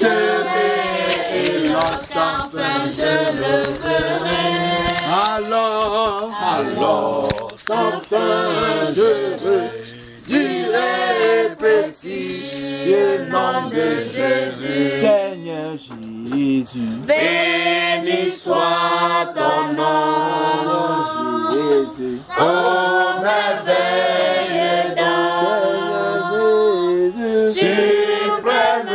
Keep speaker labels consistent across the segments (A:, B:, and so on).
A: Et lorsqu'enfin je le verrai, alors sans fin je dirai précieux nom de Jésus.
B: Seigneur Jésus,
A: Béni soit ton nom,
B: Jésus,
A: ô merveilleux don, suprême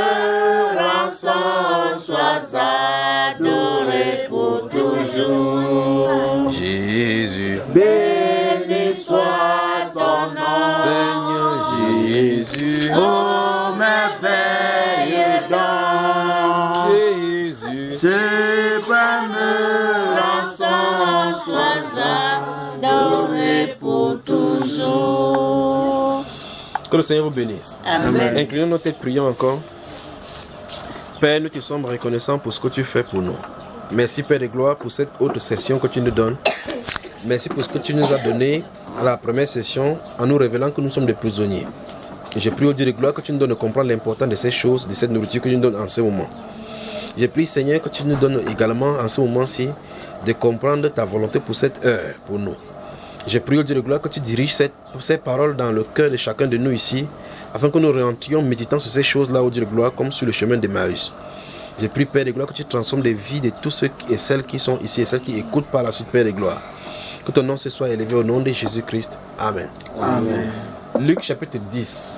A: rançon, sois adoré pour toujours.
B: Jésus,
A: Béni soit ton nom,
B: Seigneur Jésus,
A: ô merveilleux don,
B: Jésus,
A: suprême rançon, sois adoré pour toujours.
B: que le Seigneur vous bénisse.
A: Amen.
B: Inclinons nos têtes, prions encore. Père, nous te sommes reconnaissants pour ce que tu fais pour nous. Merci Père de gloire pour cette autre session que tu nous donnes. Merci pour ce que tu nous as donné à la première session en nous révélant que nous sommes des prisonniers. Et je prie au Dieu de gloire que tu nous donnes de comprendre l'importance de ces choses, de cette nourriture que tu nous donnes en ce moment. Je prie Seigneur que tu nous donnes également en ce moment-ci de comprendre ta volonté pour cette heure, pour nous. Je prie au Dieu de gloire que tu diriges ces paroles dans le cœur de chacun de nous ici, afin que nous rentrions méditant sur ces choses-là au Dieu de gloire comme sur le chemin d'Emmaüs. Je prie Père de gloire que tu transformes les vies de tous ceux et celles qui sont ici et celles qui écoutent par la suite Père de gloire. Que ton nom se soit élevé au nom de Jésus-Christ. Amen.
A: Amen.
B: Luc chapitre 10.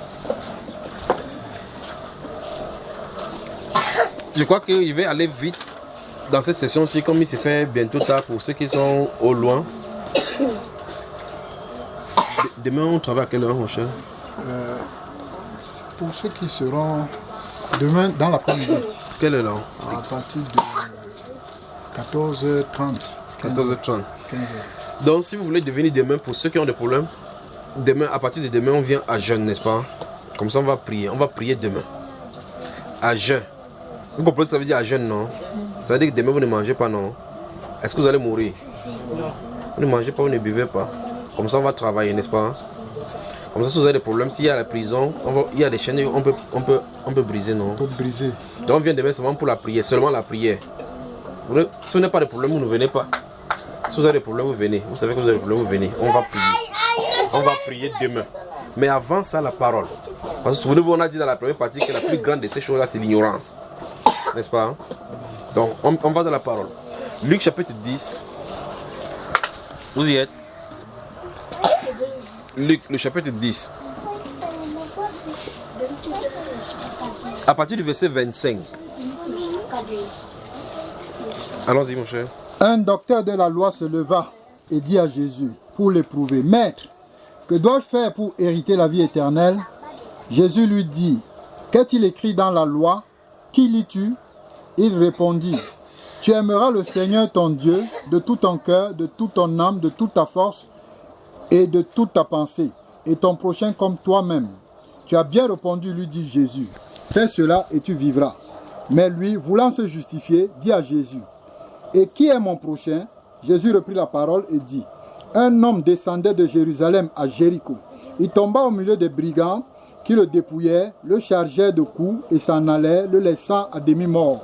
B: Je crois qu'il va aller vite dans cette session-ci, comme il se fait bientôt tard pour ceux qui sont au loin. Demain, on travaille à quelle heure, mon cher?
C: Pour ceux qui seront demain dans l'après-midi,
B: Quelle heure là?
C: à partir de 14h30.
B: 14h30.
C: 15h.
B: Donc, si vous voulez devenir demain, pour ceux qui ont des problèmes, demain, à partir de demain, on vient à jeûne, n'est-ce pas? Comme ça, on va prier. On va prier demain. À jeûne. Vous comprenez ce que ça veut dire à jeûne, non? Ça veut dire que demain, vous ne mangez pas, non? Est-ce que vous allez mourir? Vous ne mangez pas, vous ne buvez pas. Comme ça, on va travailler, n'est-ce pas? Comme ça, si vous avez des problèmes, s'il y a la prison, il y a des chaînes, on peut briser, non?
C: On peut briser.
B: Donc, on vient demain seulement pour la prière, seulement la prière. Si vous n'avez pas de problème, vous ne venez pas. Si vous avez des problèmes, vous venez. Vous savez que vous avez des problèmes, vous venez. On va prier. On va prier demain. Mais avant ça, la parole. Parce que souvenez-vous, on a dit dans la première partie que la plus grande de ces choses-là, c'est l'ignorance. N'est-ce pas? Donc, on va dans la parole. Luc chapitre 10. Vous y êtes? Luc, le chapitre 10. À partir du verset 25. Allons-y, mon cher.
C: Un docteur de la loi se leva et dit à Jésus, pour l'éprouver, « Maître, que dois-je faire pour hériter la vie éternelle ?» Jésus lui dit, « Qu'est-il écrit dans la loi? Qui lis-tu » Il répondit, « Tu aimeras le Seigneur ton Dieu de tout ton cœur, de toute ton âme, de toute ta force et de toute ta pensée, et ton prochain comme toi-même. » Tu as bien répondu, lui dit Jésus. « Fais cela et tu vivras. » Mais lui, voulant se justifier, dit à Jésus, « Et qui est mon prochain ?» Jésus reprit la parole et dit, « Un homme descendait de Jérusalem à Jéricho. Il tomba au milieu des brigands qui le dépouillaient, le chargeaient de coups et s'en allaient, le laissant à demi-mort.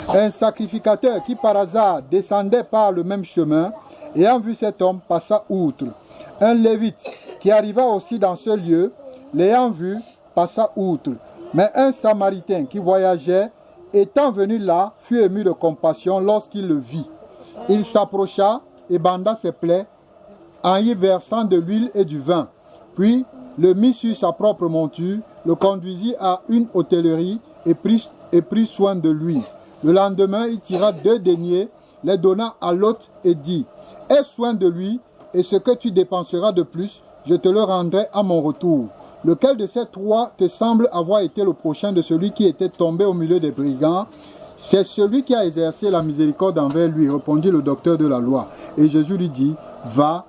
C: Un sacrificateur qui par hasard descendait par le même chemin, ayant vu cet homme, passa outre. Un lévite qui arriva aussi dans ce lieu, l'ayant vu, passa outre. Mais un samaritain qui voyageait, étant venu là, fut ému de compassion lorsqu'il le vit. Il s'approcha et banda ses plaies, en y versant de l'huile et du vin. Puis le mit sur sa propre monture, le conduisit à une hôtellerie et prit soin de lui. Le lendemain, il tira 2 deniers, les donna à l'hôte et dit, « Aie soin de lui, et ce que tu dépenseras de plus, je te le rendrai à mon retour. » Lequel de ces 3 te semble avoir été le prochain de celui qui était tombé au milieu des brigands? C'est celui qui a exercé la miséricorde envers lui, répondit le docteur de la loi. Et Jésus lui dit, va,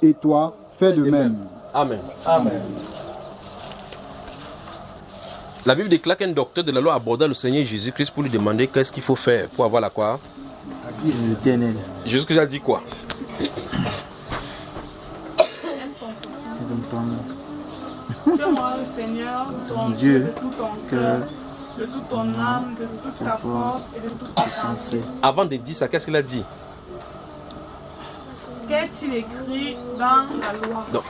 C: et toi, fais de même.
B: Amen.
A: Amen.
B: La Bible déclare qu'un docteur de la loi aborda le Seigneur Jésus-Christ pour lui demander qu'est-ce qu'il faut faire pour avoir la quoi?
A: La vie éternelle.
B: Jésus-Christ a dit quoi?
D: Que moi, le Seigneur,
A: Ton Dieu,
D: de tout ton
A: cœur,
D: de toute ton âme, de toute ta force et de toute ta pensée.
B: Avant de dire ça, qu'est-ce qu'il a dit?
D: Qu'est-il écrit dans la loi?
B: Donc,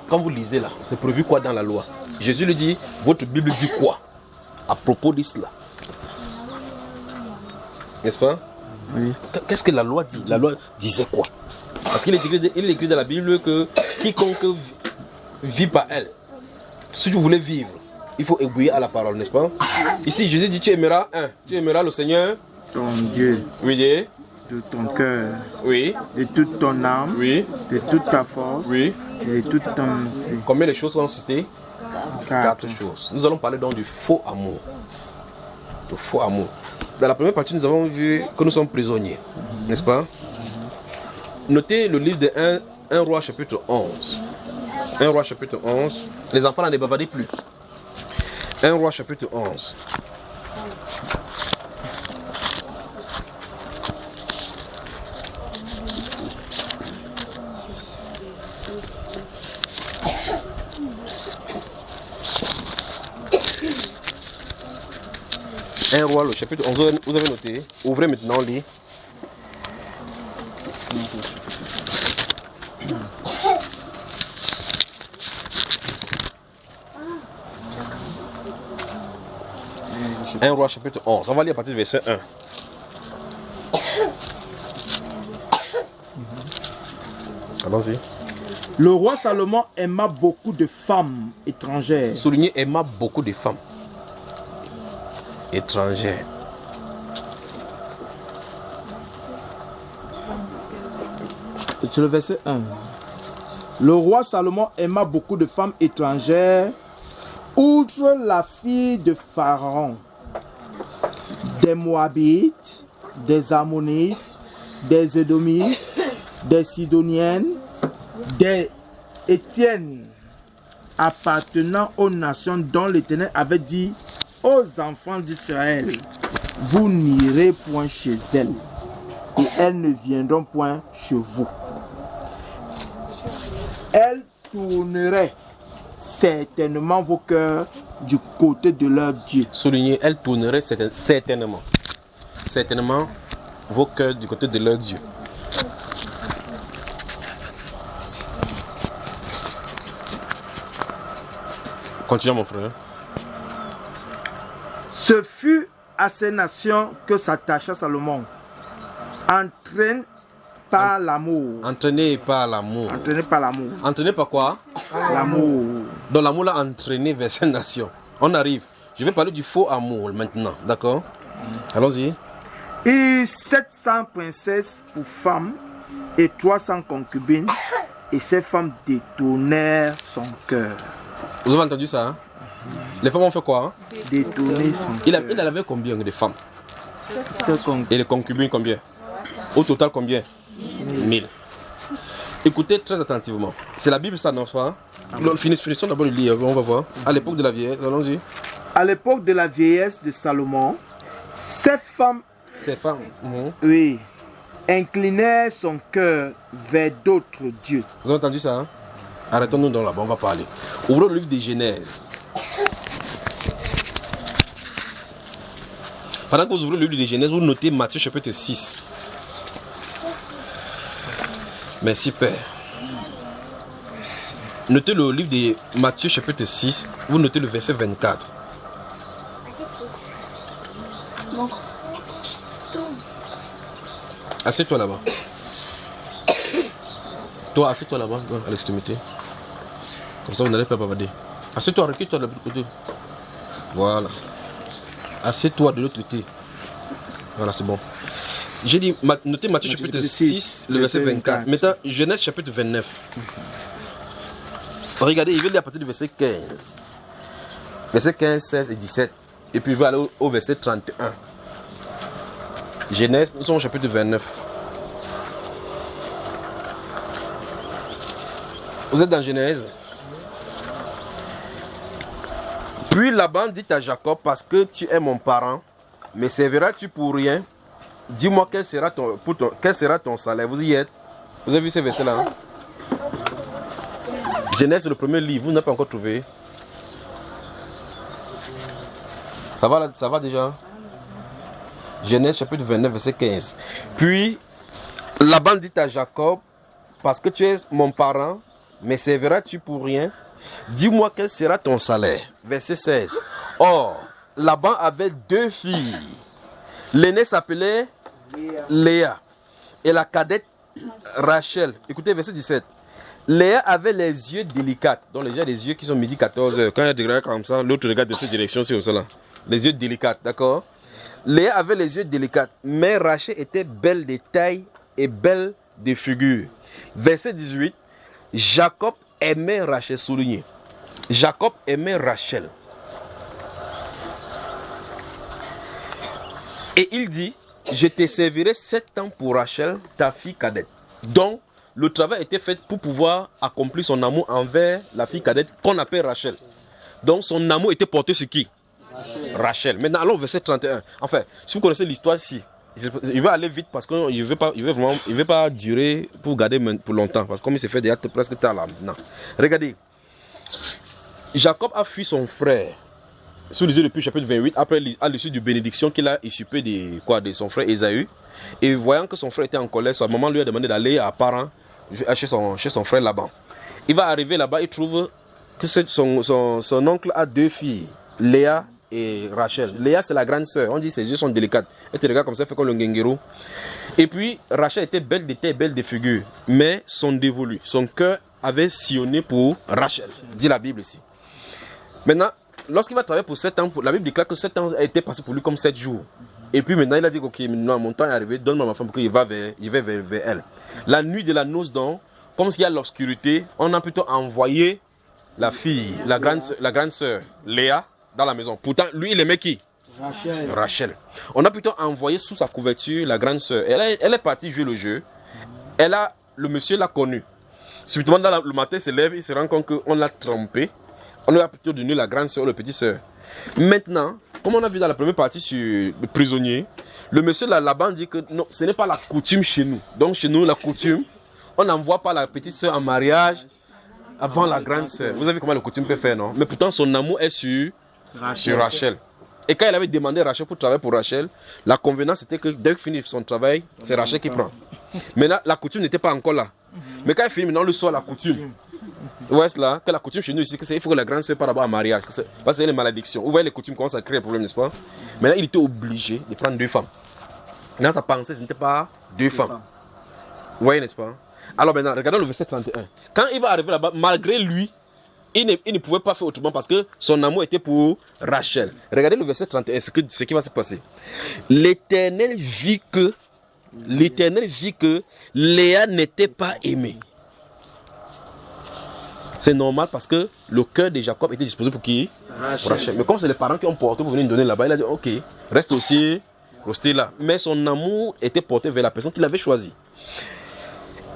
B: quand vous lisez là, c'est prévu quoi dans la loi? Jésus lui dit, votre Bible dit quoi à propos de cela? N'est-ce pas?
A: Oui.
B: Qu'est-ce que la loi dit? La loi disait quoi? Parce qu'il est écrit dans la Bible que quiconque vit par elle, si tu voulais vivre, il faut obéir à la parole, n'est-ce pas? Ici, Jésus dit, tu aimeras le Seigneur,
A: Ton Dieu,
B: oui,
A: de ton cœur,
B: oui,
A: de toute ton âme,
B: oui,
A: de toute ta force
B: oui.
A: et de toute ton pensée.
B: Combien de choses sont citées?
A: 4.
B: 4 choses. Nous allons parler donc du faux amour. Le faux amour. Dans la première partie, nous avons vu que nous sommes prisonniers, n'est-ce pas? Notez le livre de 1 Roi chapitre 11. 1 Roi chapitre 11. Les enfants ne bavardez plus. 1 Roi chapitre 11. Un roi, le chapitre 11, vous avez noté. Ouvrez maintenant, lit. Un roi, chapitre 11. On va lire à partir du verset 1. Allons-y.
E: Le roi Salomon aima beaucoup de femmes étrangères.
B: Souligner aima beaucoup de femmes étrangères.
E: C'est le verset 1. Le roi Salomon aima beaucoup de femmes étrangères, outre la fille de Pharaon, des Moabites, des Ammonites, des Édomites, des Sidoniennes, des Étiennes, appartenant aux nations dont l'Éternel avait dit aux enfants d'Israël, vous n'irez point chez elles, et elles ne viendront point chez vous. Elles tourneraient certainement vos cœurs du côté de leur Dieu.
B: Souligner, elles tourneraient certainement vos cœurs du côté de leur Dieu. Continue mon frère.
E: Ce fut à ces nations que s'attacha Salomon, entraîné par l'amour.
B: Entraîné par l'amour.
E: Entraîné par l'amour.
B: Entraîné par quoi?
E: L'amour.
B: Donc l'amour l'a entraîné vers ces nations. On arrive. Je vais parler du faux amour maintenant, d'accord? Allons-y.
E: Et 700 princesses pour femmes et 300 concubines, et ces femmes détournèrent son cœur.
B: Vous avez entendu ça? Hein? Les femmes ont fait quoi? Hein?
E: Détourner son
B: Il
E: cœur.
B: avait combien de femmes?
E: 700 concubines.
B: Et les concubines combien? Au total combien? 1000. Écoutez très attentivement. C'est la Bible ça, non pas? Finissons d'abord de lire, on va voir. À l'époque de la vieillesse, allons-y.
E: À l'époque de la vieillesse de Salomon, ces femmes, oui, inclinèrent son cœur vers d'autres dieux.
B: Vous avez entendu ça? Hein? Arrêtons-nous dans là-bas, on va parler. Ouvrons le livre de Genèse. Pendant que vous ouvrez le livre de Genèse, vous notez Matthieu chapitre 6. Merci Père. Notez le livre de Matthieu chapitre 6, vous notez le verset 24. Assieds-toi là-bas. Toi, assieds-toi là-bas, à l'extrémité. Comme ça, vous n'allez pas bavarder. Assieds-toi, recule-toi de l'autre côté. Voilà. Assieds-toi de l'autre côté. Voilà, c'est bon. J'ai dit, notez Matthieu chapitre 6, le verset 24. Maintenant, Genèse chapitre 29. Regardez, il veut lire à partir du verset 15. Verset 15, 16 et 17. Et puis il va aller au verset 31. Genèse, nous sommes au chapitre 29. Vous êtes dans Genèse. Puis Laban dit à Jacob, parce que tu es mon parent, me serviras-tu pour rien? Dis-moi quel sera ton salaire. Vous y êtes? Vous avez vu ces versets-là? Hein? Genèse, le premier livre, vous n'avez pas encore trouvé. Ça va, ça va déjà? Genèse chapitre 29, verset 15. Puis, Laban dit à Jacob, parce que tu es mon parent, mais serviras-tu pour rien? Dis-moi quel sera ton salaire. Verset 16. Or, Laban avait 2 filles. L'aînée s'appelait Léa et la cadette Rachel. Écoutez, verset 17. Léa avait les yeux délicats. Donc, les gens des yeux qui sont midi 14h. Quand il y a des regards comme ça, l'autre regarde de cette direction, c'est comme cela. Les yeux délicats, d'accord? Léa avait les yeux délicats, mais Rachel était belle de taille et belle de figure. Verset 18. Jacob aimait Rachel, souligné. Jacob aimait Rachel. Et il dit, je te servirai 7 ans pour Rachel, ta fille cadette. Donc, le travail était fait pour pouvoir accomplir son amour envers la fille cadette qu'on appelle Rachel. Donc, son amour était porté sur qui? Rachel. Maintenant, allons au verset 31. Enfin, si vous connaissez l'histoire ici, il va aller vite parce qu'il ne veut pas durer pour garder pour longtemps. Parce que comme il s'est fait déjà presque tard là maintenant. Regardez. Jacob a fui son frère. Si vous lisez depuis chapitre 28, après à l'issue de bénédiction qu'il a usurpé de son frère Ésaü. Et voyant que son frère était en colère, sa maman lui a demandé d'aller à Paran chez son frère Laban. Il va arriver là-bas, il trouve que son oncle a 2 filles, Léa et Rachel. Léa, c'est la grande sœur. On dit ses yeux sont délicates. Elle te regarde comme ça, fait comme le ngengero. Et puis, Rachel était belle de tête, belle de figure. Mais son dévolu, son cœur avait sillonné pour Rachel. Dit la Bible ici. Maintenant, lorsqu'il va travailler pour 7 ans, la Bible déclare que 7 ans a été passé pour lui comme 7 jours. Et puis maintenant, il a dit, ok, maintenant mon temps est arrivé, donne-moi ma femme pour qu'il va vers elle. La nuit de la noce, donc, comme s'il y a l'obscurité, on a plutôt envoyé la fille, la grande sœur, Léa, dans la maison. Pourtant, lui, il aimait qui? Rachel. On a plutôt envoyé sous sa couverture la grande sœur. Elle est partie jouer le jeu. Le monsieur l'a connue. Subitement, le matin, il se lève, il se rend compte qu'on l'a trompé. On lui a plutôt donné la grande sœur, le petit sœur. Maintenant, comme on a vu dans la première partie sur le prisonnier, le monsieur là-bas dit que non, ce n'est pas la coutume chez nous. Donc chez nous, la coutume, on n'envoie pas la petite sœur en mariage avant la grande sœur. Vous avez vu comment la coutume peut faire, non? Mais pourtant, son amour est sur Rachel. Et quand il avait demandé Rachel pour travailler pour Rachel, la convenance était que dès qu'il finit son travail, c'est Rachel qui prend. Maintenant, la coutume n'était pas encore là. Mais quand il finit, maintenant, le soir, la coutume. Vous voyez cela, que la coutume chez nous ici, il faut que la grande sœur part d'abord en mariage. Parce que c'est les malédictions. Vous voyez, les coutumes commencent à créer un problème, n'est-ce pas? Maintenant, il était obligé de prendre 2 femmes. Dans sa pensée, ce n'était pas 2 femmes. Vous voyez, n'est-ce pas? Alors maintenant, regardons le verset 31. Quand il va arriver là-bas, malgré lui, il ne pouvait pas faire autrement parce que son amour était pour Rachel. Regardez le verset 31, ce qui va se passer. L'Éternel vit que Léa n'était pas aimée. C'est normal parce que le cœur de Jacob était disposé pour qui? Pour Rachel. Mais comme c'est les parents qui ont porté pour venir nous donner là-bas, il a dit ok, reste aussi là. Mais son amour était porté vers la personne qu'il avait choisie.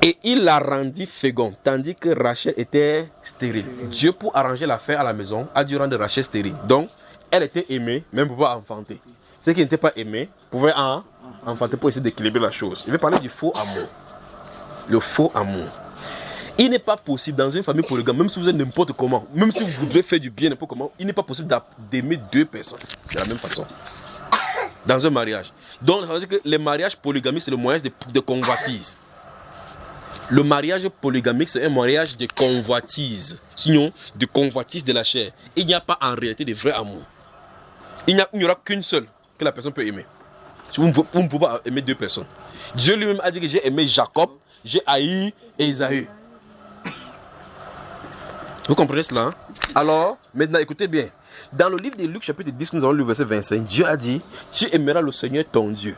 B: Et il la rendit féconde, tandis que Rachel était stérile. Dieu, pour arranger l'affaire à la maison, a dû rendre Rachel stérile. Donc, elle était aimée, mais elle ne pouvait pas enfanter. Ceux qui n'étaient pas aimés pouvaient enfanter pour essayer d'équilibrer la chose. Je vais parler du faux amour. Le faux amour. Il n'est pas possible dans une famille polygame, même si vous êtes n'importe comment, même si vous voudrez faire du bien n'importe comment, il n'est pas possible d'aimer 2 personnes de la même façon. Dans un mariage. Donc, ça veut dire que les mariages polygamiques, c'est le mariage de convoitise. Le mariage polygamique, c'est un mariage de convoitise. Sinon, de convoitise de la chair. Il n'y a pas en réalité de vrai amour. Il n'y aura qu'une seule que la personne peut aimer. Vous ne pouvez pas aimer 2 personnes. Dieu lui-même a dit que j'ai aimé Jacob, j'ai haï Ésaü. Vous comprenez cela? Alors, maintenant, écoutez bien. Dans le livre de Luc, chapitre 10, nous avons lu le verset 25. Dieu a dit, tu aimeras le Seigneur ton Dieu.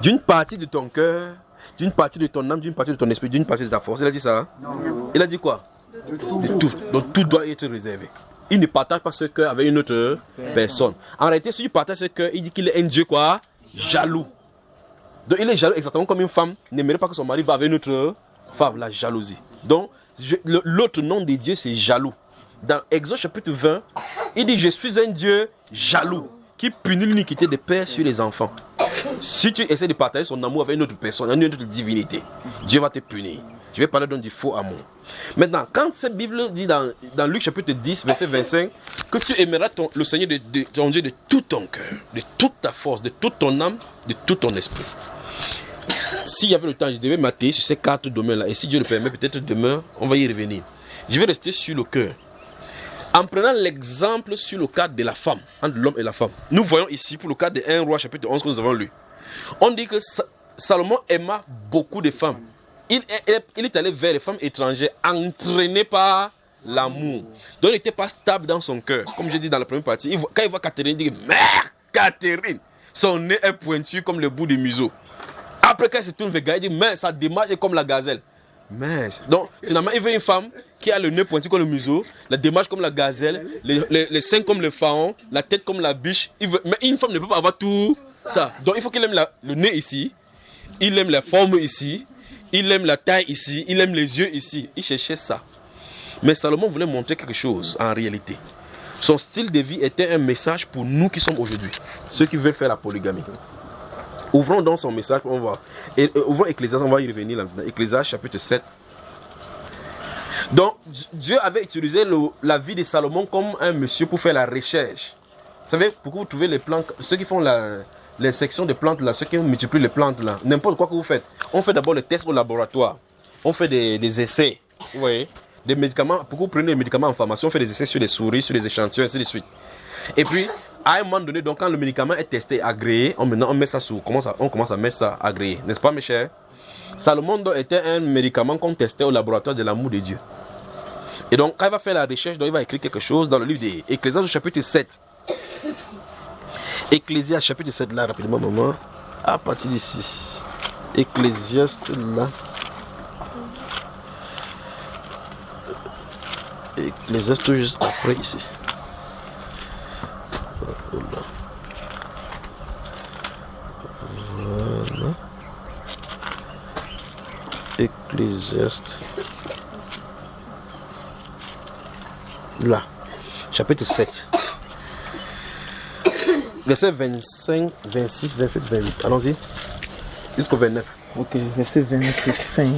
B: D'une partie de ton cœur, d'une partie de ton âme, d'une partie de ton esprit, d'une partie de ta force. Il a dit ça? Non. Il a dit quoi? De tout. Donc tout doit être réservé. Il ne partage pas ce cœur avec une autre personne. En réalité, si il partage ce cœur, il dit qu'il est un Dieu quoi? Jaloux. Donc il est jaloux exactement comme une femme n'aimerait pas que son mari va avec une autre femme, la jalousie. Donc l'autre nom de Dieu c'est jaloux. Dans Exode chapitre 20, il dit je suis un Dieu jaloux qui punit l'iniquité des pères sur les enfants. Si tu essaies de partager son amour avec une autre personne, une autre divinité, Dieu va te punir. Je vais parler donc du faux amour. Maintenant, quand cette Bible dit dans Luc chapitre 10, verset 25, que tu aimeras le Seigneur de ton Dieu de tout ton cœur, de toute ta force, de toute ton âme, de tout ton esprit. S'il y avait le temps, je devais mater sur ces 4 domaines-là. Et si Dieu le permet, peut-être demain, on va y revenir. Je vais rester sur le cœur. En prenant l'exemple sur le cadre de la femme, entre l'homme et la femme. Nous voyons ici, pour le cadre de 1 Roi chapitre 11 que nous avons lu. On dit que Salomon aima beaucoup de femmes. Il est allé vers les femmes étrangères, entraîné par l'amour. Donc il n'était pas stable dans son cœur. Comme je dis dans la première partie, quand il voit Catherine, il dit « Mère Catherine !» Son nez est pointu comme le bout du museau. Après, quand il se tourne vers le gars, il dit « Mais sa démarche est comme la gazelle. » Mince. Donc finalement, il veut une femme qui a le nez pointu comme le museau, la démarche comme la gazelle, les seins comme le pharaon, la tête comme la biche. Mais une femme ne peut pas avoir tout ça. Donc il faut qu'il aime le nez ici, il aime la forme ici, il aime la taille ici, il aime les yeux ici. Il cherchait ça. Mais Salomon voulait montrer quelque chose en réalité. Son style de vie était un message pour nous qui sommes aujourd'hui, ceux qui veulent faire la polygamie. Ouvrons donc son message, on va. Et ouvrons Ecclésiaste, on va y revenir là. Ecclésiaste chapitre 7. Donc, Dieu avait utilisé la vie de Salomon comme un monsieur pour faire la recherche. Vous savez, pourquoi vous trouvez les plantes, ceux qui font les sections de plantes là, ceux qui multiplient les plantes là, n'importe quoi que vous faites. On fait d'abord les tests au laboratoire. On fait des essais. Vous voyez, des médicaments. Pourquoi vous prenez des médicaments en pharmacie, on fait des essais sur les souris, sur les échantillons, ainsi de suite. Et puis, à un moment donné, donc, quand le médicament est testé, agréé, on met ça sous, on commence à mettre ça agréé. N'est-ce pas, mes chers? Salomon était un médicament qu'on testait au laboratoire de l'amour de Dieu. Et donc, quand il va faire la recherche, donc, il va écrire quelque chose dans le livre d'Ecclésiaste, chapitre 7. Ecclésiaste, chapitre 7, là, rapidement, maman. À partir d'ici. Ecclésiaste, là. Ecclésiaste, tout juste après, ici. Voilà. Ecclésiaste. Là. Chapitre 7. Verset 25, 26, 27, 28. Allons-y. Jusqu'au 29.
E: Ok, verset 25.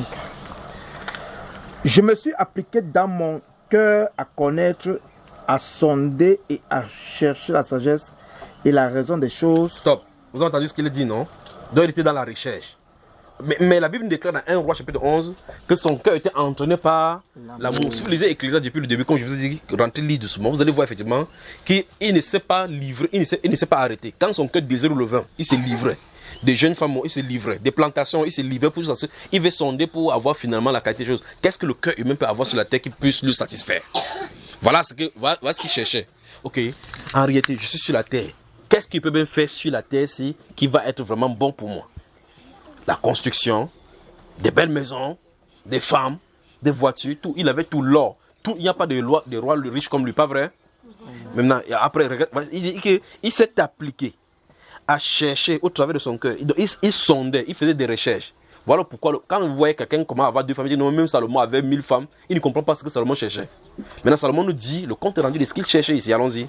E: Je me suis appliqué dans mon cœur à connaître, à sonder et à chercher la sagesse et la raison des choses.
B: Stop. Vous avez entendu ce qu'il dit, non? Donc il était dans la recherche. Mais la Bible déclare dans 1 Roi chapitre 11 que son cœur était entraîné par l'amour. Si vous lisez Ecclésiaste depuis le début, comme je vous ai dit, rentrez lire doucement, vous allez voir effectivement qu'il ne s'est pas livré, il ne s'est pas arrêté. Quand son cœur désire le vin, il s'est livré. Des jeunes femmes, il s'est livré. Des plantations, il s'est livré pour ça. Il veut sonder pour avoir finalement la qualité des choses. Qu'est-ce que le cœur humain peut avoir sur la terre qui puisse le satisfaire? Voilà ce qu'il cherchait. Ok, en réalité, je suis sur la terre. Qu'est-ce qu'il peut bien faire sur la terre qui va être vraiment bon pour moi? La construction, des belles maisons, des femmes, des voitures, tout. Il avait tout l'or. Il n'y a pas de roi riche comme lui, pas vrai? Maintenant, après, il dit qu'il s'est appliqué à chercher au travers de son cœur. Il sondait, il faisait des recherches. Voilà pourquoi, quand vous voyez quelqu'un comment avoir 2 femmes, il dit non, même Salomon avait 1000 femmes, il ne comprend pas ce que Salomon cherchait. Maintenant, Salomon nous dit le compte rendu de ce qu'il cherchait ici. Allons-y.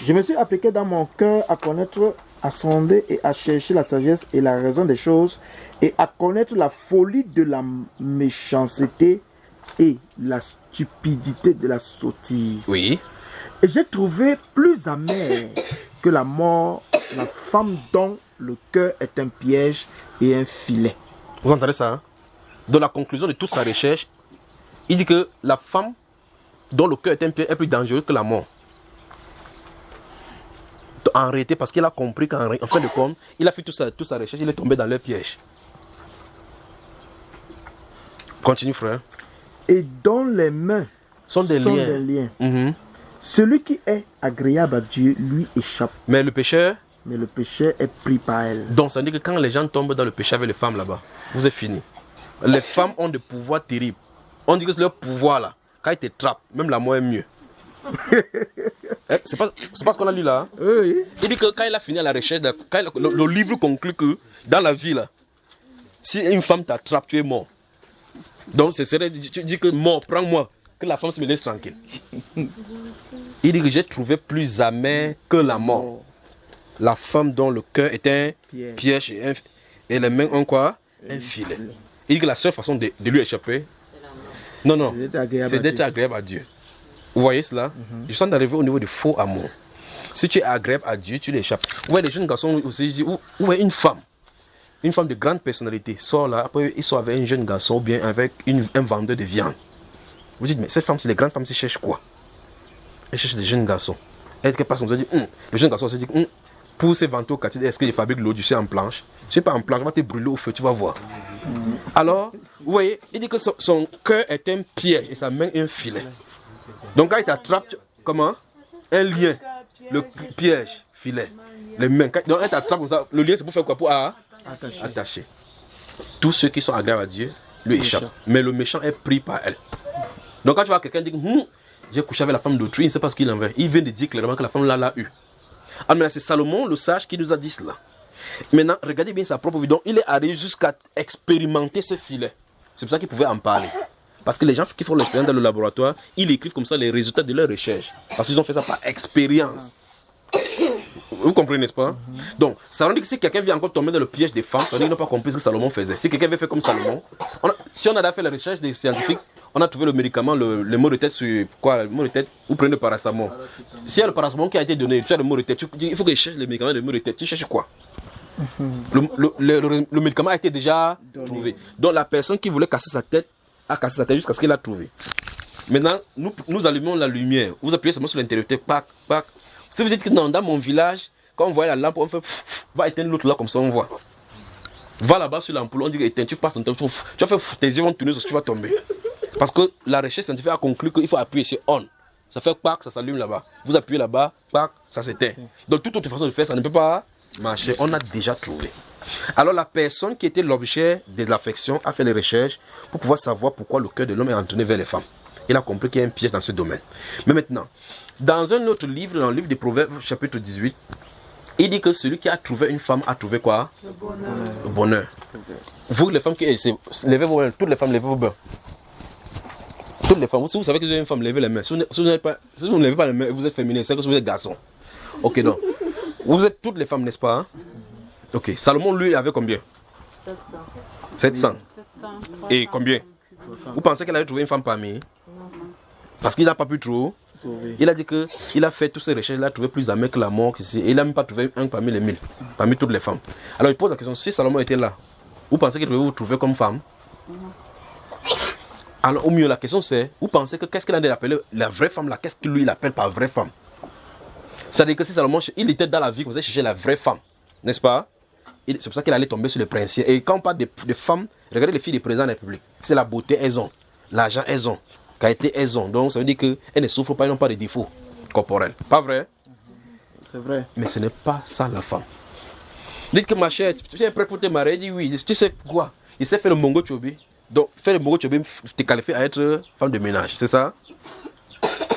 E: Je me suis appliqué dans mon cœur à connaître, à sonder et à chercher la sagesse et la raison des choses, et à connaître la folie de la méchanceté et la stupidité de la sottise.
B: Oui.
E: Et j'ai trouvé plus amer que la mort la femme dont le cœur est un piège et un filet.
B: Vous entendez ça, hein? Dans la conclusion de toute sa recherche, il dit que la femme dont le cœur est un piège est plus dangereux que la mort. En réalité, parce qu'il a compris qu'en fin de compte, il a fait toute sa recherche, il est tombé dans leur piège. Continue, frère.
E: Et dont les mains
B: sont des liens. Mm-hmm.
E: Celui qui est agréable à Dieu lui échappe.
B: Mais le pécheur
E: est pris par elle.
B: Donc ça veut dire que quand les gens tombent dans le péché avec les femmes là-bas, vous êtes fini. Les femmes ont des pouvoirs terribles. On dit que c'est leur pouvoir là. Quand ils te trappent, même la mort est mieux. C'est pas ce qu'on a lu là. Hein?
E: Oui.
B: Il dit que quand il a fini la recherche, le livre conclut que dans la vie là, si une femme t'attrape, tu es mort. Donc tu dis que mort, prends-moi, que la femme se me laisse tranquille. Il dit que j'ai trouvé plus amer que la mort. La femme dont le cœur est un piège et les mains ont quoi? Un filet. Il dit que la seule façon de lui échapper, non,
E: C'est d'être agréable
B: c'est
E: à
B: d'être
E: Dieu.
B: agréable à Dieu. Vous voyez cela? Je sens d'arriver au niveau du faux amour. Si tu es agréable à Dieu, tu l'échappes. Vous voyez, les jeunes garçons aussi, où est une femme de grande personnalité, sort là, après il sort avec un jeune garçon ou bien avec un vendeur de viande. Vous dites, mais cette femme, c'est les grandes femmes, qui cherchent quoi? Elles cherchent des jeunes garçons. Elle passe comme ça, dit, le jeune garçon se dit, pour ces ventes au quartier, est-ce qu'ils fabriquent l'eau du en planche? Si c'est pas en planche, on va te brûler au feu, tu vas voir. Alors, vous voyez, il dit que son cœur est un piège et sa main un filet. Donc quand il t'attrape, comment? Un lien, le piège, filet, les mains. Donc elle t'attrape comme ça, le lien c'est pour faire quoi? Pour attacher. Tous ceux qui sont agréables à Dieu lui échappent. Mais le méchant est pris par elle. Donc quand tu vois quelqu'un dire, j'ai couché avec la femme d'autrui, il ne sait pas ce qu'il en veut. Il vient de dire clairement que la femme là l'a eu. Alors maintenant c'est Salomon, le sage, qui nous a dit cela. Maintenant, regardez bien sa propre vie. Donc il est allé jusqu'à expérimenter ce filet. C'est pour ça qu'il pouvait en parler. Parce que les gens qui font l'expérience dans le laboratoire, ils écrivent comme ça les résultats de leur recherche. Parce qu'ils ont fait ça par expérience. Vous comprenez, n'est-ce pas? Donc, ça veut dire que si quelqu'un vient encore tomber dans le piège des femmes, ça veut dire qu'ils n'ont pas compris ce que Salomon faisait. Si quelqu'un veut faire comme Salomon, si on a fait la recherche des scientifiques, on a trouvé le médicament, le mot de tête sur quoi? Le mot de tête, vous prenez le paracétamol. S'il y a le paracétamol qui a été donné, tu as le mot de tête, il faut que je cherche le médicament, le mot de tête. Tu cherches quoi? Le médicament a été déjà trouvé. Donc la personne qui voulait casser sa tête a cassé sa tête jusqu'à ce qu'elle l'a trouvé. Maintenant, nous allumons la lumière. Vous appuyez seulement sur l'interrupteur. Pac, pac. Si vous dites que non, dans mon village, quand on voit la lampe, on fait va éteindre l'autre là, comme ça on voit. Va là-bas sur l'ampoule, on dit éteins, tu passes ton temps, tu vas faire tes yeux vont tourner, tu vas tomber. Parce que la recherche scientifique a conclu qu'il faut appuyer sur on. Ça fait pac, ça s'allume là-bas. Vous appuyez là-bas, pac, ça s'éteint. Donc toute autre façon de faire, ça ne peut pas marcher. On a déjà trouvé. Alors la personne qui était l'objet de l'affection a fait les recherches pour pouvoir savoir pourquoi le cœur de l'homme est entraîné vers les femmes. Il a compris qu'il y a un piège dans ce domaine. Mais maintenant, dans un autre livre, dans le livre des Proverbes, chapitre 18, il dit que celui qui a trouvé une femme a trouvé quoi? Le bonheur. Vous, les femmes qui levez vos mains, toutes les femmes, levez vos mains. Toutes les femmes, si vous savez que vous avez une femme, levez les mains. Si vous ne levez pas les mains, vous êtes féminin, c'est que vous êtes garçon. Ok, donc, vous êtes toutes les femmes, n'est-ce pas? Ok, Salomon, lui, avait combien? 700. Et combien? Vous pensez qu'elle avait trouvé une femme parmi? Parce qu'il n'a pas pu trouver. Il a dit qu'il a fait toutes ces recherches, il a trouvé plus d'amis que la mort ici. Et il n'a même pas trouvé un parmi les 1000, parmi toutes les femmes. Alors il pose la question, si Salomon était là, vous pensez qu'il devait vous trouver comme femme? Alors au mieux la question c'est, vous pensez que qu'est-ce qu'il a appelé la vraie femme là? Qu'est-ce que lui il appelle par vraie femme? C'est-à-dire que si Salomon, il était dans la vie, vous allez chercher la vraie femme, n'est-ce pas? C'est pour ça qu'il allait tomber sur les princiers. Et quand on parle de femmes, regardez les filles des présidents de la République. C'est la beauté, elles ont. L'argent, elles ont. Qualité, elles ont. Donc ça veut dire qu'elles ne souffrent pas, elles n'ont pas de défauts corporels. Pas vrai?
E: C'est vrai.
B: Mais ce n'est pas ça la femme. Dites que ma chère, tu es prêt pour te marier? Il dit oui. Tu sais quoi? Il sait faire le mongo chobi. Donc faire le mongo chobi te qualifie à être femme de ménage. C'est ça?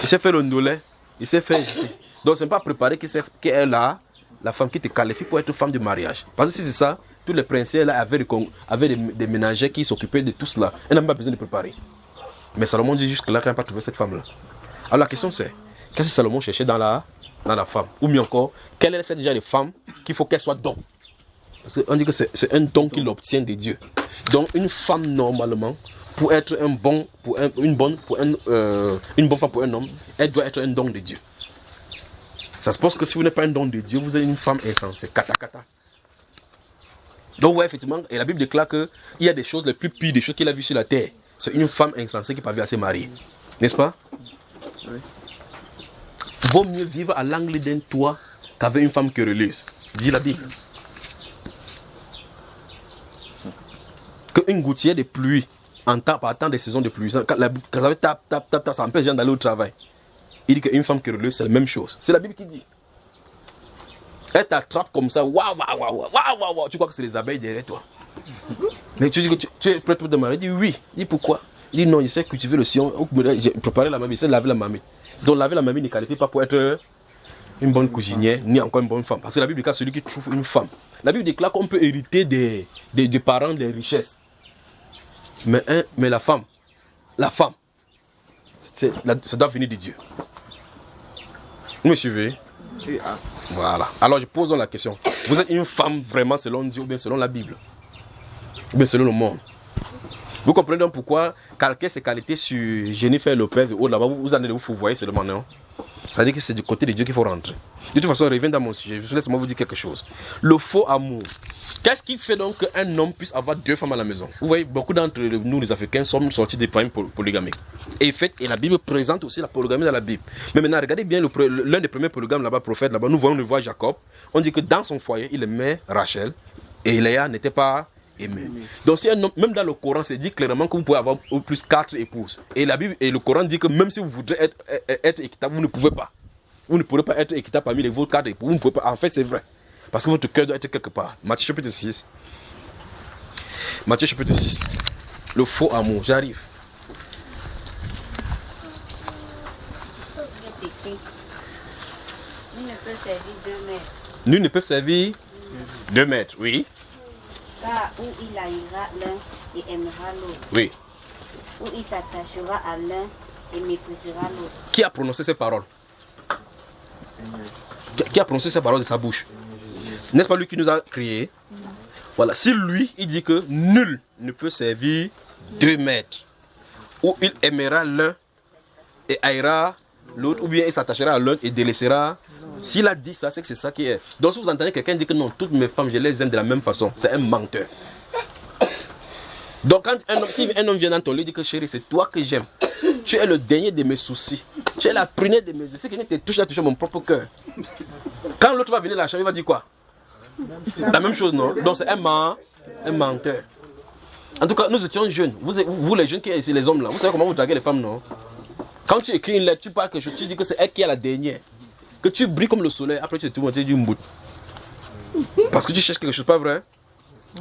B: Il sait faire le ndolé. Il sait faire ici. Donc ce n'est pas préparé qu'elle est là. La femme qui te qualifie pour être femme de mariage. Parce que si c'est ça, tous les princiers là avaient des ménagères qui s'occupaient de tout cela. Elle n'a pas besoin de préparer. Mais Salomon dit jusque là qu'il n'a pas trouvé cette femme là. Alors la question c'est, qu'est-ce que Salomon cherchait dans la femme? Ou mieux encore, quelle est cette déjà de femme qu'il faut qu'elle soit don? Parce qu'on dit que c'est un don qu'il obtient de Dieu. Donc une femme normalement, pour être une bonne femme pour un homme, elle doit être un don de Dieu. Ça se passe que si vous n'êtes pas un don de Dieu, vous êtes une femme insensée, kata. Donc ouais, effectivement, et la Bible déclare qu'il y a des choses les plus pires, des choses qu'il a vues sur la terre. C'est une femme insensée qui parvient à se marier. N'est-ce pas? Oui. Vaut mieux vivre à l'angle d'un toit qu'avec une femme querelleuse, dit la Bible. Qu'une gouttière de pluie, par temps des saisons de pluie, quand ça tape, ça empêche les gens d'aller au travail. Il dit qu'une femme querelleuse, c'est la même chose. C'est la Bible qui dit. Elle t'attrape comme ça, waouh. Tu crois que c'est les abeilles derrière toi. Mais tu dis que tu es prêt pour te marier? Il dit oui. Il dit pourquoi? Il dit non, il sait cultiver le sillon. J'ai préparé la mamie, il sait laver la mamie. Donc laver la mamie ne qualifie pas pour être une bonne cuisinière, ni encore une bonne femme. Parce que la Bible déclare celui qui trouve une femme. La Bible déclare qu'on peut hériter des parents des richesses. Mais la femme, ça doit venir de Dieu. Vous me suivez? Voilà. Alors je pose donc la question. Vous êtes une femme vraiment selon Dieu ou bien selon la Bible? Ou bien selon le monde? Vous comprenez donc pourquoi calquer ses qualités sur Jennifer Lopez et autres là-bas, vous allez vous voyez seulement, non? Ça veut dire que c'est du côté de Dieu qu'il faut rentrer. De toute façon, reviens dans mon sujet. Laisse-moi vous dire quelque chose. Le faux amour. Qu'est-ce qui fait donc qu'un homme puisse avoir 2 femmes à la maison? Vous voyez, beaucoup d'entre nous, les Africains, sommes sortis des familles polygamiques. Et la Bible présente aussi la polygamie dans la Bible. Mais maintenant, regardez bien l'un des premiers polygames là-bas, prophète là-bas. Nous voyons le voir Jacob. On dit que dans son foyer, il aimait Rachel. Et Léa n'était pas aimée. Donc, si un homme, même dans le Coran, c'est dit clairement que vous pouvez avoir au plus 4 épouses. Et la Bible et le Coran dit que même si vous voudrez être équitable, vous ne pouvez pas. Vous ne pourrez pas être équitable parmi vos 4 épouses. Vous ne pouvez pas. En fait, c'est vrai. Parce que votre cœur doit être quelque part. Matthieu chapitre 6. Matthieu chapitre 6. Le faux amour. J'arrive.
F: Nul ne peut servir 2 maîtres.
B: Nul ne peut servir 2 maîtres, oui.
F: Car où il haïra l'un et aimera l'autre.
B: Oui.
F: Ou il s'attachera à l'un et méprisera l'autre.
B: Qui a prononcé ces paroles? Qui a prononcé ces paroles de sa bouche? N'est-ce pas lui qui nous a créés? Voilà, si lui, il dit que nul ne peut servir 2 maîtres, ou il aimera l'un et haïra l'autre, ou bien il s'attachera à l'un et délaissera. S'il a dit ça, c'est que c'est ça qui est. Donc si vous entendez quelqu'un dire que non, toutes mes femmes, je les aime de la même façon, c'est un menteur. Donc quand si un homme vient dans ton lit et dit que chérie, c'est toi que j'aime, tu es le dernier de mes soucis, tu es la première de mes soucis, si quelqu'un te touche, il a touché mon propre cœur. Quand l'autre va venir la chambre, il va dire quoi? La même chose, non? Donc c'est un menteur. En tout cas, nous étions jeunes. Vous les jeunes qui êtes ici, les hommes là, vous savez comment vous draguez les femmes, non? Quand tu écris une lettre, tu parles quelque chose, tu dis que c'est elle qui est la dernière. Que tu brilles comme le soleil, après tu te montres du mbout. Parce que tu cherches quelque chose, pas vrai?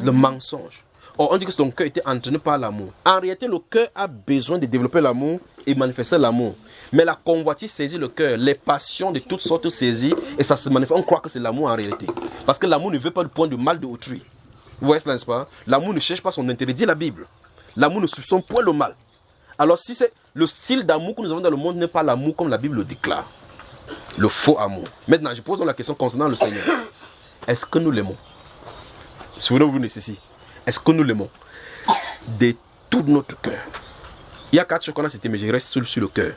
B: Le mensonge. Or, on dit que ton cœur était entraîné par l'amour. En réalité, le cœur a besoin de développer l'amour et manifester l'amour. Mais la convoitise saisit le cœur, les passions de toutes sortes saisissent et ça se manifeste. On croit que c'est l'amour en réalité. Parce que l'amour ne veut pas le point du mal de autrui. Vous voyez cela, n'est-ce pas? L'amour ne cherche pas son intérêt, dit la Bible. L'amour ne soupçonne point le mal. Alors, si c'est le style d'amour que nous avons dans le monde n'est pas l'amour comme la Bible le déclare. Le faux amour. Maintenant, je pose donc la question concernant le Seigneur. Est-ce que nous l'aimons? Souvenez-vous de ceci. Est-ce que nous l'aimons de tout notre cœur? Il y a 4 choses qu'on a citées, mais je reste sur le cœur.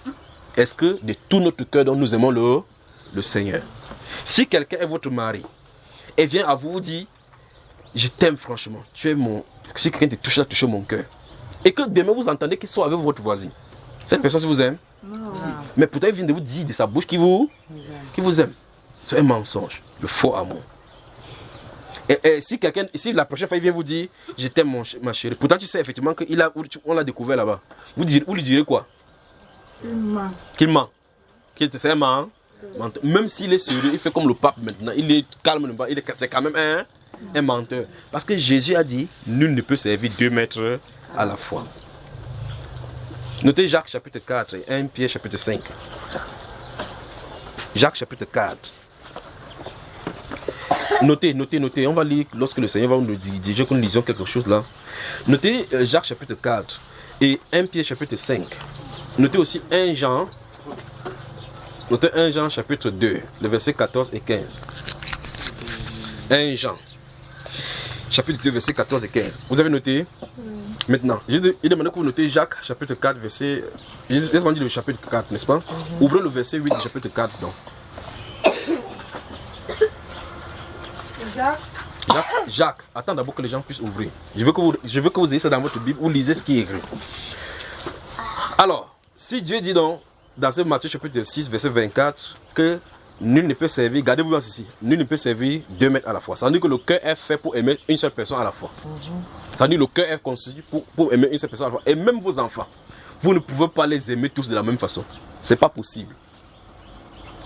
B: Est-ce que de tout notre cœur, donc, nous aimons le Seigneur? Si quelqu'un est votre mari et vient à vous dire, je t'aime franchement, tu es mon... Si quelqu'un te touche, il a touché mon cœur. Et que demain vous entendez qu'il soit avec votre voisin. Cette personne, si vous aime, mais peut-être il vient de vous dire de sa bouche qu'il vous aime. C'est un mensonge, le faux amour. Et si la prochaine fois il vient vous dire je t'aime ma chérie, pourtant tu sais effectivement qu'on l'a découvert là-bas, vous lui direz quoi? Qu'il ment. C'est un menteur. Même s'il est sérieux, il fait comme le pape maintenant, il est calme, c'est quand même un menteur. Parce que Jésus a dit nul ne peut servir 2 maîtres à la fois. Notez Jacques chapitre 4 et 1 Pierre chapitre 5. Jacques chapitre 4. Notez. On va lire lorsque le Seigneur va nous dire que nous lisons quelque chose là. Notez Jacques chapitre 4 et 1 Pierre chapitre 5. Notez aussi 1 Jean. Notez 1 Jean chapitre 2, le verset 14 et 15. 1 Jean chapitre 2, verset 14 et 15. Vous avez noté? Maintenant, il demande que vous notez Jacques chapitre 4, verset... Laisse-moi dire le chapitre 4, n'est-ce pas? Ouvrez le verset 8 du chapitre 4, donc. Jacques. Attends d'abord que les gens puissent ouvrir. Je veux que vous ayez ça dans votre Bible, vous lisez ce qui est écrit. Alors, si Dieu dit donc, dans ce Matthieu chapitre 6, verset 24, que nul ne peut servir, gardez-vous bien ici, nul ne peut servir 2 maîtres à la fois. Ça veut dire que le cœur est fait pour aimer une seule personne à la fois. Ça veut dire que le cœur est constitué pour aimer une seule personne à la fois. Et même vos enfants, vous ne pouvez pas les aimer tous de la même façon. C'est pas possible.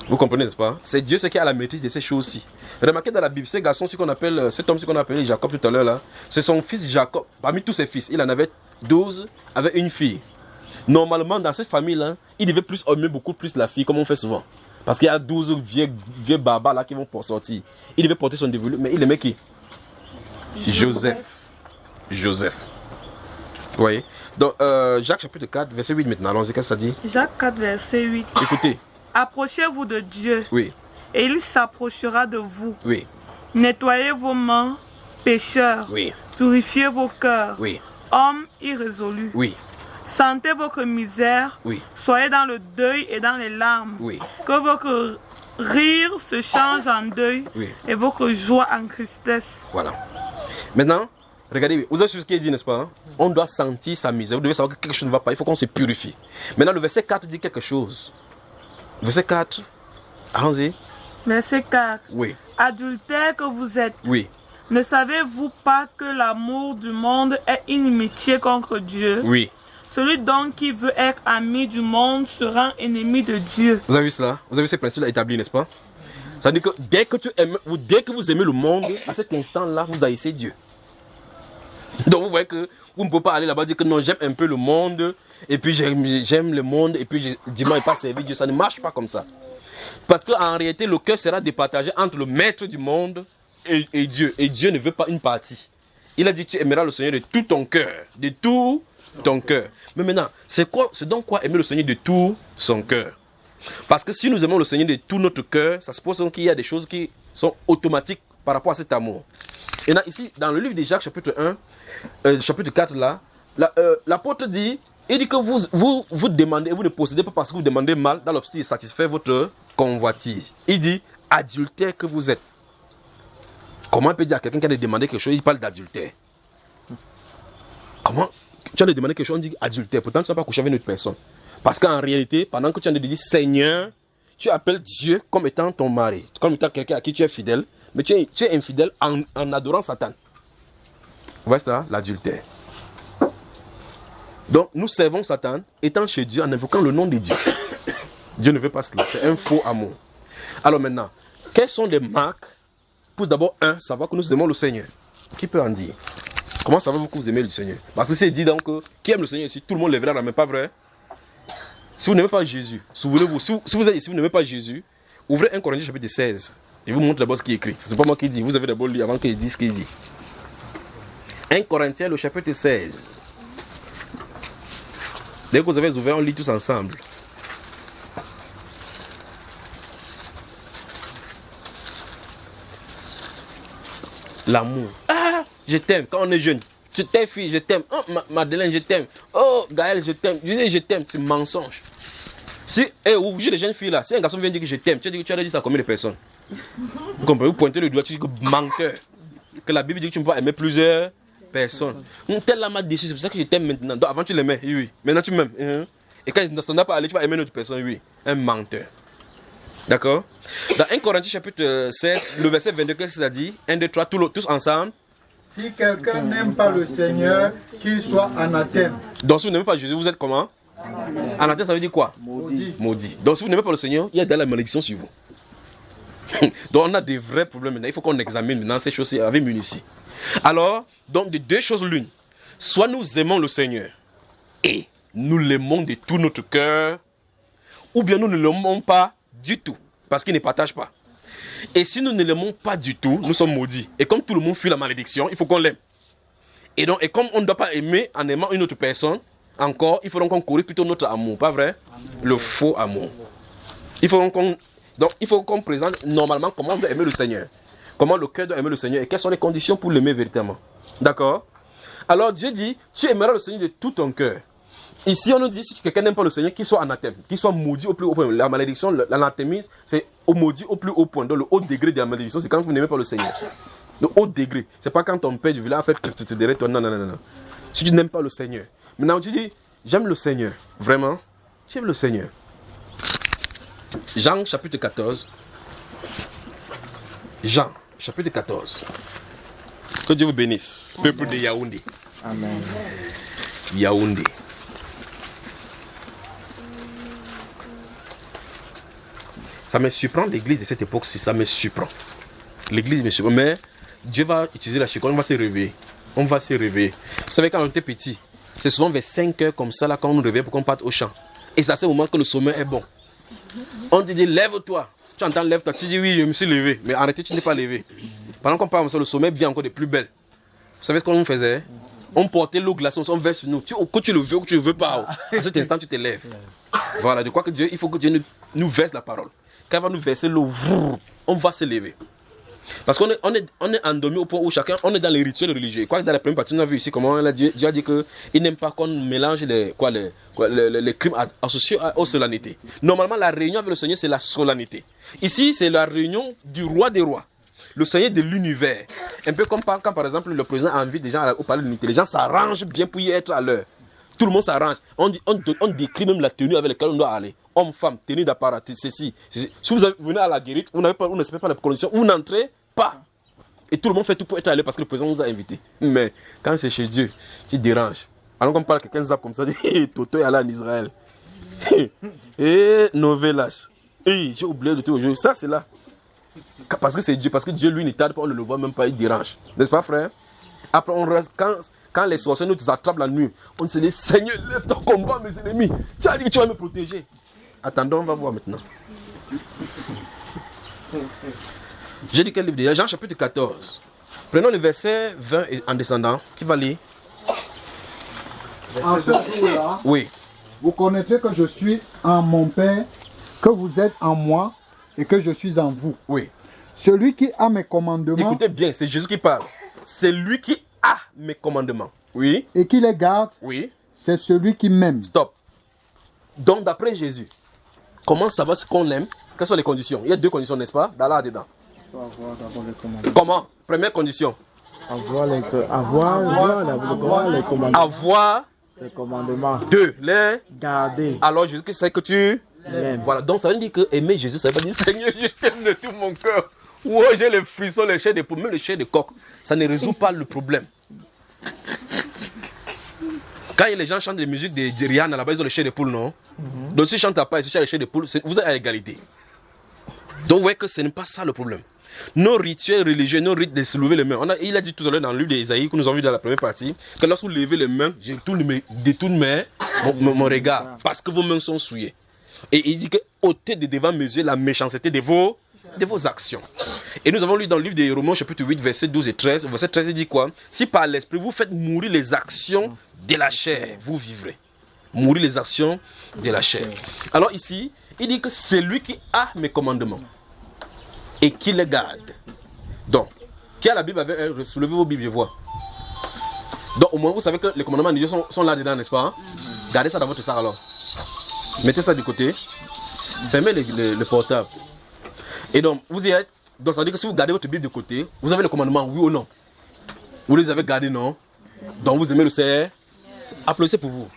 B: Vous comprenez, n'est-ce pas? C'est Dieu qui a la maîtrise de ces choses-ci. Remarquez dans la Bible, cet homme qu'on appelait Jacob tout à l'heure là, c'est son fils Jacob. Parmi tous ses fils, il en avait 12 avec une fille. Normalement, dans cette famille-là, il devait aimer beaucoup plus la fille, comme on fait souvent. Parce qu'il y a 12 vieux babas là qui vont pour sortir. Il devait porter son dévolu, mais il aimait qui? Joseph. Vous voyez? Donc, Jacques chapitre 4, verset 8 maintenant. Allons-y, qu'est-ce que ça dit?
D: Jacques 4, verset 8.
B: Écoutez.
D: Approchez-vous de Dieu.
B: Oui.
D: Et il s'approchera de vous.
B: Oui.
D: Nettoyez vos mains, pécheurs.
B: Oui.
D: Purifiez vos cœurs.
B: Oui.
D: hommes irrésolus.
B: Oui,
D: Sentez votre misère.
B: oui,
D: Soyez dans le deuil et dans les larmes.
B: oui,
D: Que votre rire se change en deuil
B: oui.
D: et votre joie en tristesse.
B: Voilà. Maintenant, regardez, vous avez su ce qu'il dit, n'est-ce pas? Hein? On doit sentir sa misère. Vous devez savoir que quelque chose ne va pas. Il faut qu'on se purifie. Maintenant, le verset 4 dit quelque chose. Verset 4. Allons-y.
D: Verset 4.
B: Oui,
D: Adultères que vous êtes,
B: oui,
D: ne savez-vous pas que l'amour du monde est inimitié contre Dieu?
B: oui.
D: Celui donc qui veut être ami du monde sera ennemi de Dieu.
B: Vous avez vu cela? Vous avez vu ces principes-là établis, n'est-ce pas? Ça veut dire que dès que vous aimez le monde, à cet instant-là, vous haïssez Dieu. Donc vous voyez que vous ne pouvez pas aller là-bas et dire que non, j'aime un peu le monde, et puis j'aime le monde, et puis dimanche, pas servir Dieu. Ça ne marche pas comme ça. Parce qu'en réalité, le cœur sera départagé entre le maître du monde et Dieu. Et Dieu ne veut pas une partie. Il a dit tu aimeras le Seigneur de tout ton cœur. De tout ton cœur. Mais maintenant, c'est donc quoi aimer le Seigneur de tout son cœur? Parce que si nous aimons le Seigneur de tout notre cœur, ça suppose qu'il y a des choses qui sont automatiques par rapport à cet amour. Et là, ici, dans le livre de Jacques, chapitre 1, chapitre 4, là, l'apôtre dit, il dit que vous demandez, vous ne possédez pas parce que vous demandez mal dans l'objectif de satisfaire votre convoitise. Il dit, adultère que vous êtes. Comment on peut dire à quelqu'un qui a demandé quelque chose, il parle d'adultère? Comment? Tu as demandé quelque chose, on dit adultère. Pourtant, tu n'as pas couché avec une autre personne. Parce qu'en réalité, pendant que tu as dit Seigneur, tu appelles Dieu comme étant ton mari, comme étant quelqu'un à qui tu es fidèle, mais tu es infidèle en adorant Satan. Vous voyez ça, l'adultère. Donc, nous servons Satan étant chez Dieu en invoquant le nom de Dieu. Dieu ne veut pas cela. C'est un faux amour. Alors maintenant, quelles sont les marques pour d'abord, savoir que nous aimons le Seigneur? Qui peut en dire? Comment savez-vous que vous aimez le Seigneur? Parce que c'est dit donc que qui aime le Seigneur ici, tout le monde lèvera la main, pas vrai? Si vous n'aimez pas Jésus, souvenez-vous, si vous êtes ici, vous n'aimez pas Jésus, ouvrez 1 Corinthiens chapitre 16. Je vous montre d'abord ce qui est écrit. Ce n'est pas moi qui dis, vous avez d'abord lu avant qu'il dise ce qu'il dit. 1 Corinthiens, le chapitre 16. Dès que vous avez ouvert, on lit tous ensemble. L'amour. Ah, je t'aime quand on est jeune. Je t'aime, fille, je t'aime. Oh, Madeleine, je t'aime. Oh, Gaël, je t'aime. Je dis je t'aime, c'est mensonge. Si, vous jugez les jeunes filles là, si un garçon vient dire que je t'aime, tu as dit ça à combien de personnes? Vous comprenez? Vous pointez le doigt, tu dis que menteur. Que la Bible dit que tu ne peux pas aimer plusieurs personnes. Tel là m'a déçu, c'est pour ça que je t'aime maintenant. Donc avant tu l'aimais, oui. Maintenant tu m'aimes. Et quand ça n'a pas allé, tu vas aimer une autre personne, oui. Un menteur. D'accord? Dans 1 Corinthiens chapitre 16, le verset 22, qu'est-ce que ça dit? 1, 2, 3, tous ensemble.
C: Si quelqu'un n'aime pas le Seigneur, qu'il soit anathème.
B: Donc si vous n'aimez pas Jésus, vous êtes comment? Anathème, ça veut dire quoi?
C: Maudit.
B: Maudit. Donc si vous n'aimez pas le Seigneur, il y a de la malédiction sur vous. Donc on a des vrais problèmes maintenant. Il faut qu'on examine maintenant ces choses avec munici. Alors, donc de deux choses l'une. Soit nous aimons le Seigneur et nous l'aimons de tout notre cœur, ou bien nous ne l'aimons pas du tout, parce qu'il ne partage pas. Et si nous ne l'aimons pas du tout, nous sommes maudits. Et comme tout le monde fuit la malédiction, il faut qu'on l'aime. Et comme on ne doit pas aimer en aimant une autre personne, encore, il faut donc qu'on corrige plutôt notre amour, pas vrai? Le faux amour. Il faut qu'on présente normalement comment on doit aimer le Seigneur. Comment le cœur doit aimer le Seigneur et quelles sont les conditions pour l'aimer véritablement. D'accord? Alors Dieu dit, tu aimeras le Seigneur de tout ton cœur. Ici, on nous dit, si quelqu'un n'aime pas le Seigneur, qu'il soit anathème, qu'il soit maudit au plus haut point. La malédiction, l'anathémisme, c'est au maudit au plus haut point. Donc, le haut degré de la malédiction, c'est quand vous n'aimez pas le Seigneur. Le haut degré. C'est pas quand ton père du village a fait tu te dirais, toi, non. Si tu n'aimes pas le Seigneur. Maintenant, tu dis, j'aime le Seigneur. Vraiment, j'aime le Seigneur. Jean, chapitre 14. Jean, chapitre 14. Que Dieu vous bénisse. Peuple de Yaoundé.
E: Amen.
B: Yaoundé. Ça me surprend l'église de cette époque-ci, ça me surprend. L'église me surprend, mais Dieu va utiliser la chicotte, on va se réveiller. On va se réveiller. Vous savez, quand on était petit, c'est souvent vers 5 heures comme ça, là, quand on nous réveille pour qu'on parte au champ. Et c'est à ce moment que le sommeil est bon. On te dit, lève-toi. Tu entends, lève-toi. Tu dis, oui, je me suis levé. Mais arrêtez, tu n'es pas levé. Pendant qu'on parle, le sommeil vient encore de plus belle. Vous savez ce qu'on faisait? On portait l'eau glacée, on verse sur nous. Que tu le veux ou que tu ne le veux pas, à cet instant, tu te lèves. Voilà, je crois que Dieu, il faut que Dieu nous verse la parole. Quand il va nous verser l'eau, on va se lever. Parce qu'on est endormi au point où chacun, on est dans les rituels religieux. Quoi, dans la première partie, on a vu ici comment Dieu a dit qu'il n'aime pas qu'on mélange les crimes associés aux solennités. Normalement, la réunion avec le Seigneur, c'est la solennité. Ici, c'est la réunion du roi des rois, le Seigneur de l'univers. Un peu comme quand, par exemple, le président invite des gens au palais de l'unité. Les gens s'arrangent bien pour y être à l'heure. Tout le monde s'arrange. On décrit même la tenue avec laquelle on doit aller. Homme, femme, tenue d'apparat, ceci. Si vous venez à la guérite, vous ne respectez pas les conditions, vous n'entrez pas. Et tout le monde fait tout pour être allé parce que le président nous a invités. Mais quand c'est chez Dieu, qui dérange. Alors qu'on parle quelqu'un zappe comme ça, dit Toto est allé en Israël. Et Novelas. J'ai oublié de tout aujourd'hui. Ça, c'est là. Parce que c'est Dieu. Parce que Dieu, lui, ne tarde pas, on ne le voit même pas, il dérange. N'est-ce pas, frère? Après, quand les sorciers nous attrapent la nuit, on se dit, Seigneur, lève ton combat, mes ennemis. Tu as dit que tu vas me protéger. Attendons, on va voir maintenant. J'ai dit quel livre déjà? Jean chapitre 14. Prenons le verset 20 en descendant. Qui va lire?
C: En ce jour-là,
B: oui.
C: Vous connaîtrez que je suis en mon Père, que vous êtes en moi et que je suis en vous.
B: Oui.
C: Celui qui a mes commandements.
B: Écoutez bien, c'est Jésus qui parle. C'est lui qui a mes commandements. Oui.
C: Et qui les garde.
B: Oui.
C: C'est celui qui m'aime.
B: Stop. Donc, d'après Jésus, comment savoir ce qu'on aime? Quelles sont les conditions? Il y a deux conditions, n'est-ce pas? Là-dedans. Comment? Première condition.
E: Avoir les commandements.
B: Avoir
E: les commandements.
B: Deux. Les
E: garder.
B: Alors, Jésus, c'est que tu
E: l'aimes.
B: Voilà. Donc, ça veut dire que aimer Jésus, ça veut pas dire Seigneur, je t'aime de tout mon cœur. Oh, j'ai les frissons, les chairs de poule, même les chairs de coq. Ça ne résout pas le problème. Quand les gens chantent des musiques de Rihanna, là-bas, ils ont les chairs de poule, non? Donc, si tu ne chantes pas et si tu as les chairs de poule, vous êtes à égalité. Donc, vous voyez que ce n'est pas ça le problème. Nos rituels religieux, nos rites de se lever les mains. Il a dit tout à l'heure dans le livre d'Ésaïe, que nous avons vu dans la première partie, que lorsque vous levez les mains, je détourne mon regard, parce que vos mains sont souillées. Et il dit que ôtez de devant mes yeux la méchanceté de vos actions. Et nous avons lu dans le livre de Romains, chapitre 8, versets 12 et 13. Verset 13, il dit quoi? Si par l'esprit vous faites mourir les actions de la chair, vous vivrez. Mourir les actions de la chair. Alors ici, il dit que c'est lui qui a mes commandements et qui les garde. Donc, qui a la Bible avec soulevez vos Bibles, je vois. Donc, au moins, vous savez que les commandements de Dieu sont là-dedans, n'est-ce pas? Gardez ça dans votre sac alors. Mettez ça du côté. Fermez le portable. Et donc, vous y êtes. Donc, ça veut dire que si vous gardez votre Bible de côté, vous avez le commandement, oui ou non? Vous les avez gardés, non? Donc, vous aimez le Seigneur? Applaudissez pour vous.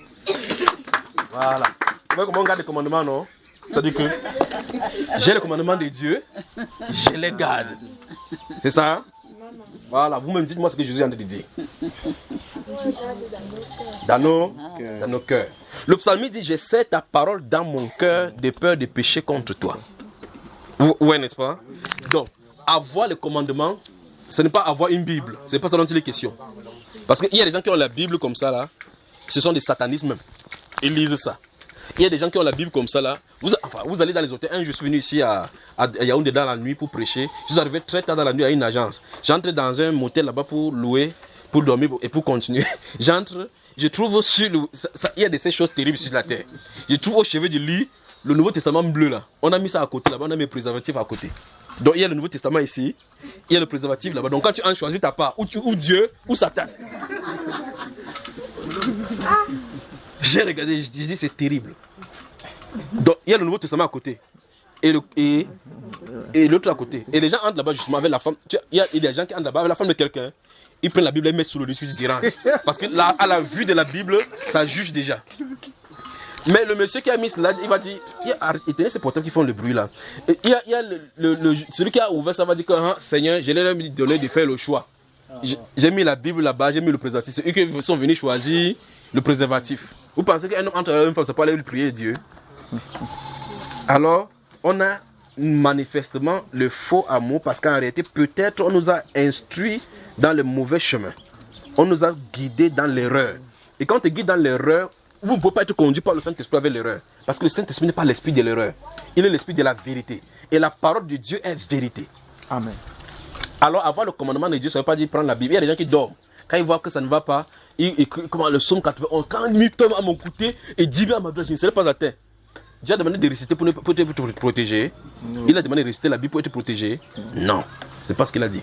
B: Voilà. Vous voyez comment on garde les commandements, non? C'est-à-dire que j'ai les commandements de Dieu, je les garde. C'est ça? Voilà, vous-même dites-moi ce que Jésus a de dire. Dans nos cœurs. Le psalmiste dit, je sais ta parole dans mon cœur de peur de pécher contre toi. Oui, n'est-ce pas? Donc, avoir les commandements, ce n'est pas avoir une Bible. Ce n'est pas ça dont il est question. Parce qu'il y a des gens qui ont la Bible comme ça, là. Ce sont des satanistes même. Ils lisent ça. Il y a des gens qui ont la Bible comme ça, là. Vous allez dans les hôtels. Un jour, je suis venu ici à Yaoundé dans la nuit pour prêcher. Je suis arrivé très tard dans la nuit à une agence. J'entre dans un motel là-bas pour louer, pour dormir et pour continuer. J'entre, je trouve sur il y a de ces choses terribles sur la terre. Je trouve au chevet du lit le Nouveau Testament bleu là. On a mis ça à côté là-bas, on a mis le préservatif à côté. Donc il y a le Nouveau Testament ici, il y a le préservatif là-bas. Donc quand tu en choisis ta part, ou Dieu, ou Satan. J'ai regardé, je dis c'est terrible. Donc il y a le Nouveau Testament à côté. Et l'autre à côté. Et les gens entrent là-bas justement avec la femme. Il y a des gens qui entrent là-bas avec la femme de quelqu'un. Ils prennent la Bible et ils mettent sous le lit, tu te déranges. Parce que là, à la vue de la Bible, ça juge déjà. Mais le monsieur qui a mis cela, il va dire, il tenait ces portables qui font le bruit là. Et il y a celui qui a ouvert ça va dire que Seigneur, je l'ai donné de faire le choix. J'ai mis la Bible là-bas, j'ai mis le préservatif. C'est eux qui sont venus choisir le préservatif. Vous pensez qu'un homme entre une femme, ça peut aller lui prier Dieu? Alors, on a manifestement le faux amour parce qu'en réalité, peut-être on nous a instruits dans le mauvais chemin. On nous a guidés dans l'erreur. Et quand on te guide dans l'erreur, vous ne pouvez pas être conduit par le Saint-Esprit avec l'erreur. Parce que le Saint-Esprit n'est pas l'esprit de l'erreur. Il est l'esprit de la vérité. Et la parole de Dieu est vérité. Amen. Alors, avoir le commandement de Dieu, ça ne veut pas dire prendre la Bible. Il y a des gens qui dorment. Quand ils voient que ça ne va pas, ils écrivent comment le psaume 91. Quand il tombe à mon côté et dit bien à ma droite, je ne serai pas atteint. Dieu a demandé de réciter pour te protéger. Il a demandé de réciter la Bible pour te protéger. Non, c'est pas ce qu'il a dit.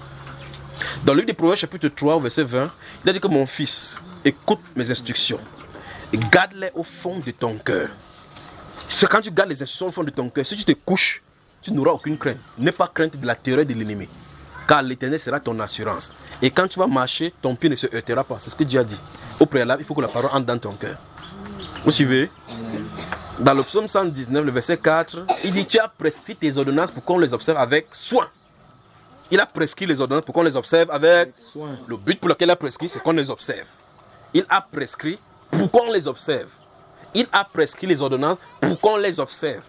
B: Dans le livre des Proverbes, chapitre 3, verset 20, il a dit que mon fils, écoute mes instructions et garde-les au fond de ton cœur. C'est quand tu gardes les instructions au fond de ton cœur, si tu te couches, tu n'auras aucune crainte. N'aie pas crainte de la terreur de l'ennemi, car l'Éternel sera ton assurance. Et quand tu vas marcher, ton pied ne se heurtera pas. C'est ce que Dieu a dit. Au préalable, il faut que la parole entre dans ton cœur. Vous suivez? Dans le psaume 119, le verset 4, il dit: tu as prescrit tes ordonnances pour qu'on les observe avec soin. Il a prescrit les ordonnances pour qu'on les observe avec soin. Le but pour lequel il a prescrit, c'est qu'on les observe. Il a prescrit pour qu'on les observe. Il a prescrit les ordonnances pour qu'on les observe.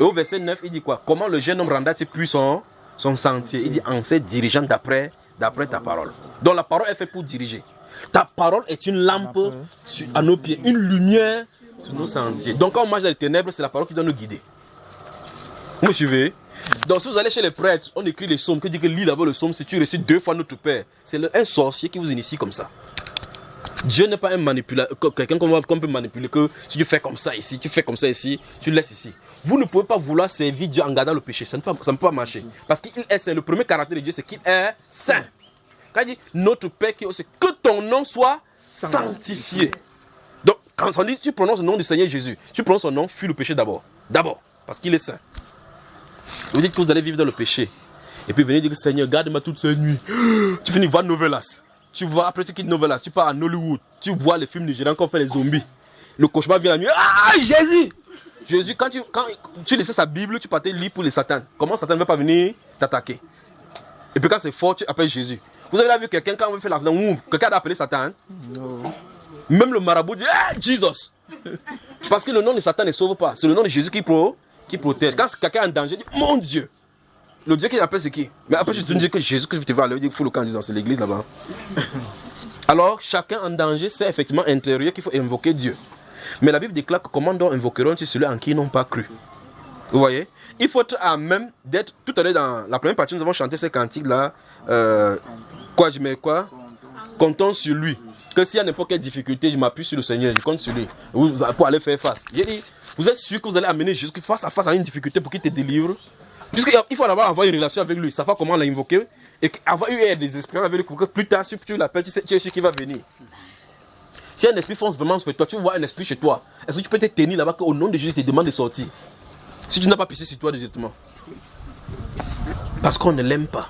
B: Et au verset 9, il dit quoi? Comment le jeune homme rendra-t-il plus son sentier? Il dit: en se dirigeant d'après ta parole. Donc la parole est faite pour diriger. Ta parole est une lampe à nos pieds, une lumière sur nos sentiers. Donc quand on marche dans les ténèbres, c'est la parole qui doit nous guider. Vous me suivez? Donc si vous allez chez les prêtres, on écrit les psaumes, qui dit que lis d'abord le psaume, si tu récites 2 fois Notre Père, c'est un sorcier qui vous initie comme ça. Dieu n'est pas un manipulateur, quelqu'un qu'on peut manipuler, que si tu fais comme ça ici, tu fais comme ça ici, tu laisses ici. Vous ne pouvez pas vouloir servir Dieu en gardant le péché, ça ne peut pas marcher. Parce qu'il est saint. Le premier caractère de Dieu, c'est qu'il est saint. Quand il dit Notre Père qui est, c'est que ton nom soit sanctifié. Donc quand on dit tu prononces le nom du Seigneur Jésus, tu prononces son nom, fuis le péché d'abord. D'abord, parce qu'il est saint. Vous dites que vous allez vivre dans le péché. Et puis venez dire que Seigneur, garde-moi toute cette nuit. Tu finis voir Novelas. Tu vois, après tu quittes Novelas, tu pars à Hollywood. Tu vois les films nigérians qu'on fait les zombies. Le cauchemar vient la nuit. Ah, Jésus! Jésus, quand tu laissais sa Bible, tu partais lire pour les Satan. Comment Satan ne va pas venir t'attaquer? Et puis quand c'est fort, tu appelles Jésus. Vous avez vu quelqu'un, quand on fait l'accident, quelqu'un a appelé Satan? Non. Même le marabout dit: hey, Jesus! Parce que le nom de Satan ne sauve pas. C'est le nom de Jésus qui protège. Quand quelqu'un est en danger, il dit: mon Dieu! Le Dieu qui appelle, c'est qui? Mais après, tu te dis que Jésus, que tu vas aller, il faut le camp disant, c'est l'église là-bas. Alors, chacun en danger, c'est effectivement intérieur qu'il faut invoquer Dieu. Mais la Bible déclare que comment donc invoqueront-ils celui en qui ils n'ont pas cru? Vous voyez? Il faut être à même d'être. Tout à l'heure, dans la première partie, nous avons chanté ces cantiques-là. Comptons sur lui. Que s'il y a n'importe quelle difficulté, je m'appuie sur le Seigneur, je compte sur lui. Pour aller faire face. J'ai dit, vous êtes sûr que vous allez amener Jésus face à face à une difficulté pour qu'il te délivre? Puisqu'il faut d'abord avoir une relation avec lui, savoir comment l'invoquer, et avoir eu des esprits avec lui, pour que plus tard, si tu l'appelles, tu es sûr qu'il va venir. Si un esprit fonce vraiment sur toi, tu vois un esprit chez toi, est-ce que tu peux te tenir là-bas qu'au nom de Jésus, il te demande de sortir? Si tu n'as pas pissé sur toi directement. Parce qu'on ne l'aime pas.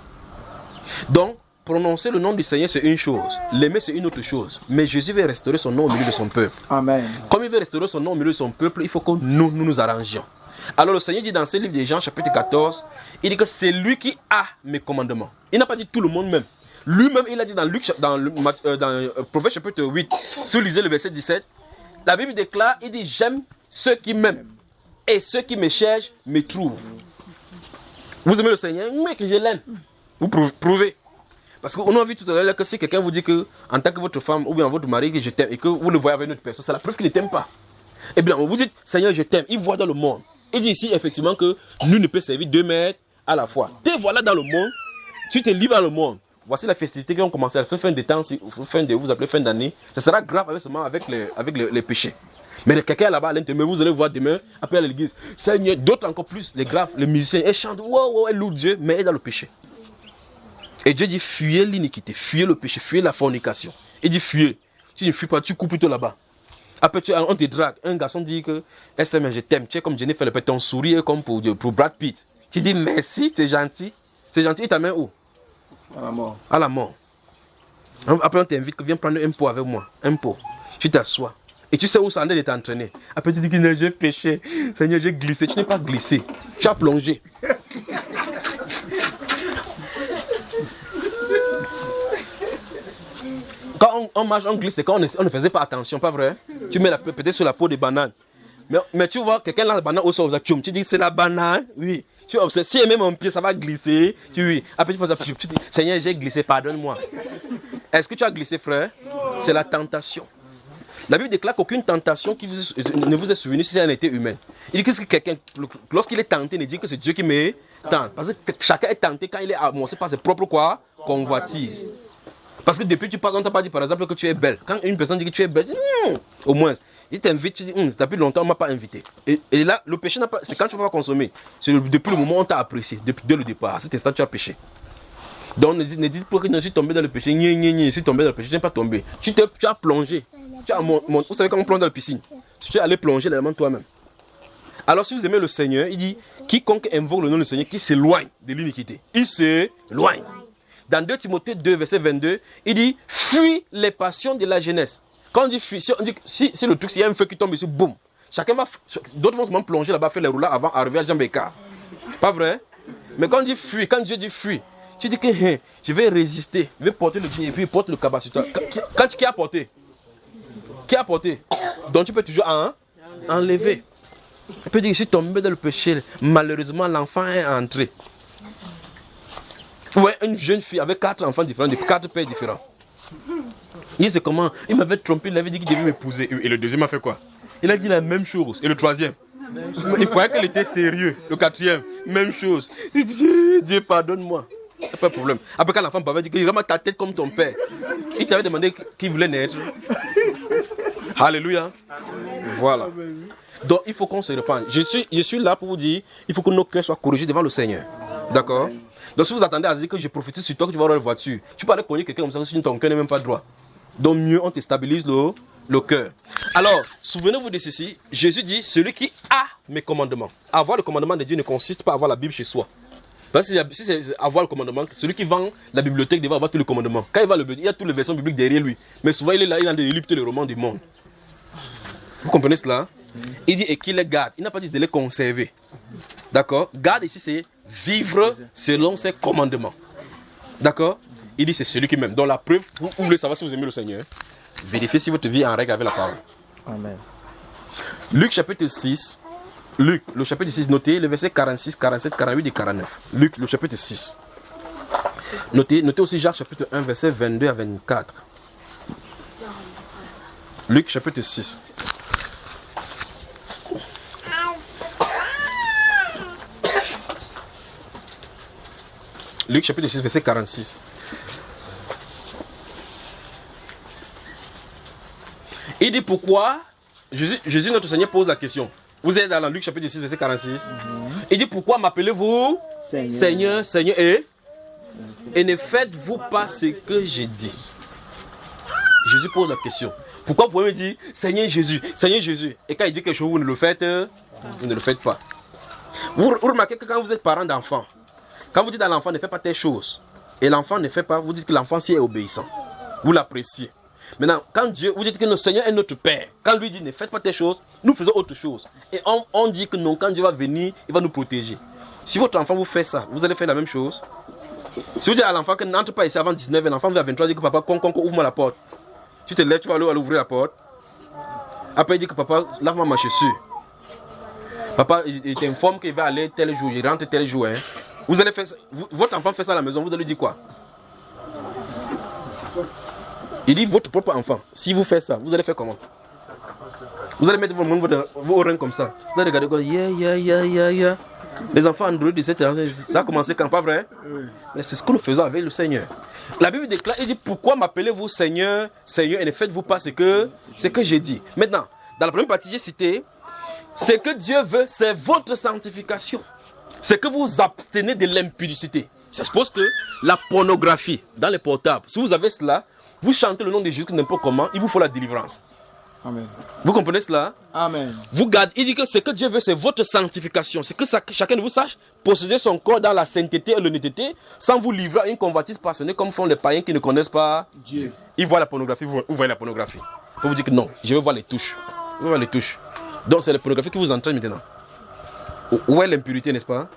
B: Donc, prononcer le nom du Seigneur, c'est une chose. L'aimer, c'est une autre chose. Mais Jésus veut restaurer son nom au milieu de son peuple. Amen. Comme il veut restaurer son nom au milieu de son peuple, il faut que nous arrangions. Alors le Seigneur dit dans ce livre de Jean, chapitre 14, il dit que c'est lui qui a mes commandements. Il n'a pas dit tout le monde même. Lui-même, il a dit dans Proverbe chapitre 8, si vous lisez le verset 17, la Bible déclare, il dit: j'aime ceux qui m'aiment et ceux qui me cherchent me trouvent. Vous aimez le Seigneur? Oui, que je l'aime. Vous prouvez. Parce qu'on a vu tout à l'heure que si quelqu'un vous dit que en tant que votre femme ou bien votre mari que je t'aime et que vous le voyez avec une autre personne, c'est la preuve qu'il ne t'aime pas. Eh bien, vous dites: Seigneur, je t'aime. Il voit dans le monde. Il dit ici effectivement que nul ne peut servir 2 maîtres à la fois. Te voilà dans le monde, tu te livres dans le monde. Voici la festivité qui ont commencé à faire fin de temps, vous appelez fin d'année. Ce sera grave avec les péchés. Mais quelqu'un là-bas à l'intérieur, vous allez voir demain, après à l'église, Seigneur, d'autres encore plus, les graves, les musiciens, ils chantent, wow, elle loue Dieu, mais elle est dans le péché. Et Dieu dit: fuyez l'iniquité, fuyez le péché, fuyez la fornication. Il dit: fuyez. Tu ne fuis pas, tu cours plutôt là-bas. Après, on te drague. Un garçon dit que SM, je t'aime. Tu es comme Jennifer, ton sourire comme pour Brad Pitt. Tu dis merci, c'est gentil. C'est gentil, il t'amène où? À la mort. À la mort. Après, on t'invite, viens prendre un pot avec moi. Un pot. Tu t'assois. Et tu sais où ça en est de t'entraîner. Après, tu dis que j'ai péché. Seigneur, j'ai glissé. Tu n'es pas glissé. Tu as plongé. Quand on marche, on glisse, c'est quand on ne faisait pas attention, pas vrai? Tu mets peut-être sur la peau des bananes. Mais tu vois, quelqu'un a la banane au sol, tu dis: c'est la banane, oui. Tu observes, si elle met mon pied, ça va glisser. Oui. Après, tu fais ça, tu dis: Seigneur, j'ai glissé, pardonne-moi. Est-ce que tu as glissé, frère? C'est la tentation. La Bible déclare qu'aucune tentation qui ne vous est survenue si elle était humaine. Il dit que quelqu'un, lorsqu'il est tenté, il ne dit que c'est Dieu qui me tente. Parce que chacun est tenté quand il est amorcé par ses propres convoitises. Parce que depuis que tu passes, on ne t'a pas dit par exemple que tu es belle. Quand une personne dit que tu es belle, au moins, Il t'invite, tu dis, depuis longtemps, on ne m'a pas invité. Et là, le péché, c'est quand tu ne vas pas consommer. C'est depuis le moment où on t'a apprécié, dès le départ. À cet instant, tu as péché. Donc, ne dites pas que je suis tombé dans le péché. Je suis tombé dans le péché, je n'ai pas tombé. Tu as plongé. Vous savez quand on plonge dans la piscine? Tu es allé plonger là-dedans toi-même. Alors, si vous aimez le Seigneur, il dit, quiconque invoque le nom du Seigneur, qui s'éloigne de l'iniquité. Il s'éloigne. Dans 2 Timothée 2, verset 22, il dit, fuis les passions de la jeunesse. Quand on dit fuis, si le truc, s'il y a un feu qui tombe ici, boum. D'autres vont se plonger là-bas, faire les roulades avant d'arriver à Jean-Bécard. Pas vrai? Mais quand on dit fuis, quand Dieu dit fuis, tu dis que je vais résister, je vais porter le pied et puis il porte le cabas sur toi. Qui a porté? Qui a porté? Donc tu peux toujours enlever. Tu peux dire que je suis tombé dans le péché, malheureusement l'enfant est entré. Ouais, une jeune fille avec 4 enfants différents, de 4 pères différents. Il sait comment? Il m'avait trompé, il avait dit qu'il devait m'épouser. Et le deuxième a fait quoi? Il a dit la même chose. Et le troisième? Il croyait qu'elle était sérieux. Le quatrième, même chose. Il dit, Dieu pardonne-moi. Pas de problème. Après quand l'enfant m'avait dit qu'il remet ta tête comme ton père. Il t'avait demandé qui voulait naître. Alléluia. Voilà. Donc il faut qu'on se repente. Je suis là pour vous dire, il faut que nos cœurs soient corrigés devant le Seigneur. D'accord? Donc si vous attendez à dire que je prophétise sur toi que tu vas avoir une voiture, tu peux aller cogner quelqu'un comme ça si ton cœur n'est même pas droit. Donc mieux on te stabilise le cœur. Alors, souvenez-vous de ceci, Jésus dit, celui qui a mes commandements. Avoir le commandement de Dieu ne consiste pas à avoir la Bible chez soi. Parce que si c'est avoir le commandement, celui qui vend la bibliothèque devrait avoir tous les commandements. Quand il va il y a toutes les versions bibliques derrière lui. Mais souvent il est là, il a lu tous les romans du monde. Vous comprenez cela? Il dit et qu'il les garde. Il n'a pas dit de les conserver. D'accord? Garde ici c'est vivre selon ses commandements. D'accord? Il dit c'est celui qui m'aime. Donc la preuve, vous voulez savoir si vous aimez le Seigneur, vérifiez si votre vie est en règle avec la parole.
E: Amen.
B: Luc chapitre 6. Luc, le chapitre 6, notez le verset 46, 47, 48 et 49. Luc, le chapitre 6. Notez aussi Jacques chapitre 1, verset 22 à 24. Luc chapitre 6. Luc chapitre 6, verset 46. Il dit pourquoi Jésus notre Seigneur pose la question. Vous êtes dans Luc chapitre 6, verset 46. Il dit pourquoi m'appelez-vous Seigneur, Seigneur et ne faites-vous pas ce que j'ai dit. Jésus pose la question. Pourquoi vous pouvez me dire Seigneur Jésus, Seigneur Jésus, et quand il dit quelque chose, vous ne le faites pas. Vous remarquez que quand vous êtes parent d'enfant, quand vous dites à l'enfant ne fais pas telle chose, et l'enfant ne fait pas, vous dites que l'enfant s'y est obéissant. Vous l'appréciez. Maintenant, quand Dieu, vous dites que notre Seigneur est notre Père, quand lui dit ne faites pas telle chose, nous faisons autre chose. Et on dit que non, quand Dieu va venir, il va nous protéger. Si votre enfant vous fait ça, vous allez faire la même chose. Si vous dites à l'enfant que n'entre pas ici avant 19 ans, l'enfant vient à 23 dit que papa, ouvre-moi la porte. Tu te lèves, tu vas aller ouvrir la porte. Après il dit que papa, lave-moi ma chaussure. Papa, il t'informe qu'il va aller tel jour, il rentre tel jour. Hein. Vous allez faire ça, votre enfant fait ça à la maison, vous allez dire quoi? Il dit votre propre enfant, si vous faites ça, vous allez faire comment? Vous allez mettre vos oreilles comme ça. Vous allez regarder comme Les enfants Android de 17 ans, ça a commencé quand, pas vrai? Mais c'est ce que nous faisons avec le Seigneur. La Bible déclare, il dit pourquoi m'appelez-vous Seigneur, Seigneur et ne faites-vous pas ce que j'ai dit. Maintenant, dans la première partie, j'ai cité, ce que Dieu veut, c'est votre sanctification. C'est que vous abstenez de l'impudicité. Ça suppose que la pornographie dans les portables, si vous avez cela, vous chantez le nom de Jésus n'importe comment, il vous faut la délivrance.
E: Amen.
B: Vous comprenez cela?
E: Amen.
B: Vous gardez, il dit que ce que Dieu veut, c'est votre sanctification. C'est que chacun de vous sache posséder son corps dans la sainteté et l'honnêteté, sans vous livrer à une convoitise passionnée comme font les païens qui ne connaissent pas Dieu. Ils voient la pornographie, vous voyez la pornographie. Vous vous dites que non, je veux voir les touches. Je veux voir les touches. Donc c'est la pornographie qui vous entraîne maintenant. Où est l'impurité, n'est-ce pas?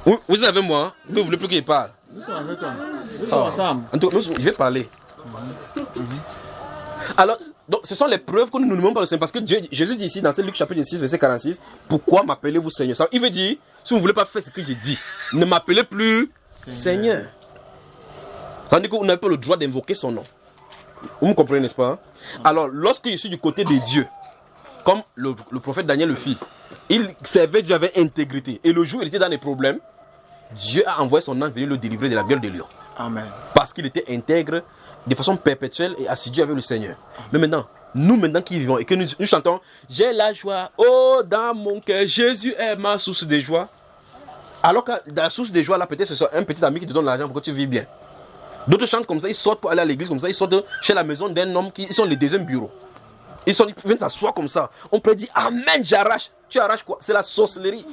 B: Vous êtes avec moi, vous ne voulez plus qu'il parle.
E: Nous sommes avec toi. Nous sommes ensemble.
B: Je vais parler. Alors, donc, ce sont les preuves que nous ne demandons pas le Seigneur. Parce que Jésus dit ici, dans ce Luc chapitre 6, verset 46, pourquoi m'appelez-vous Seigneur? Ça, il veut dire, si vous ne voulez pas faire ce que j'ai dit, ne m'appelez plus Seigneur. Ça veut dire que vous n'avez pas le droit d'invoquer son nom. Vous me comprenez, n'est-ce pas? Alors, lorsque je suis du côté de Dieu, comme le prophète Daniel le fit, il servait Dieu avec intégrité. Et le jour où il était dans des problèmes, Dieu a envoyé son ange venir le délivrer de la gueule de lion. Amen. Parce qu'il était intègre de façon perpétuelle et assidu avec le Seigneur. Mais maintenant, nous maintenant qui vivons et que nous chantons, j'ai la joie, oh dans mon cœur, Jésus est ma source de joie. Alors que dans la source de joie, là, peut-être c'est un petit ami qui te donne l'argent pour que tu vis bien. D'autres chantent comme ça, ils sortent pour aller à l'église comme ça, ils sortent chez la maison d'un homme qui ils sont les deuxièmes bureaux. Ils viennent s'asseoir comme ça. On peut dire Amen, j'arrache. Tu arraches quoi? C'est la sorcellerie.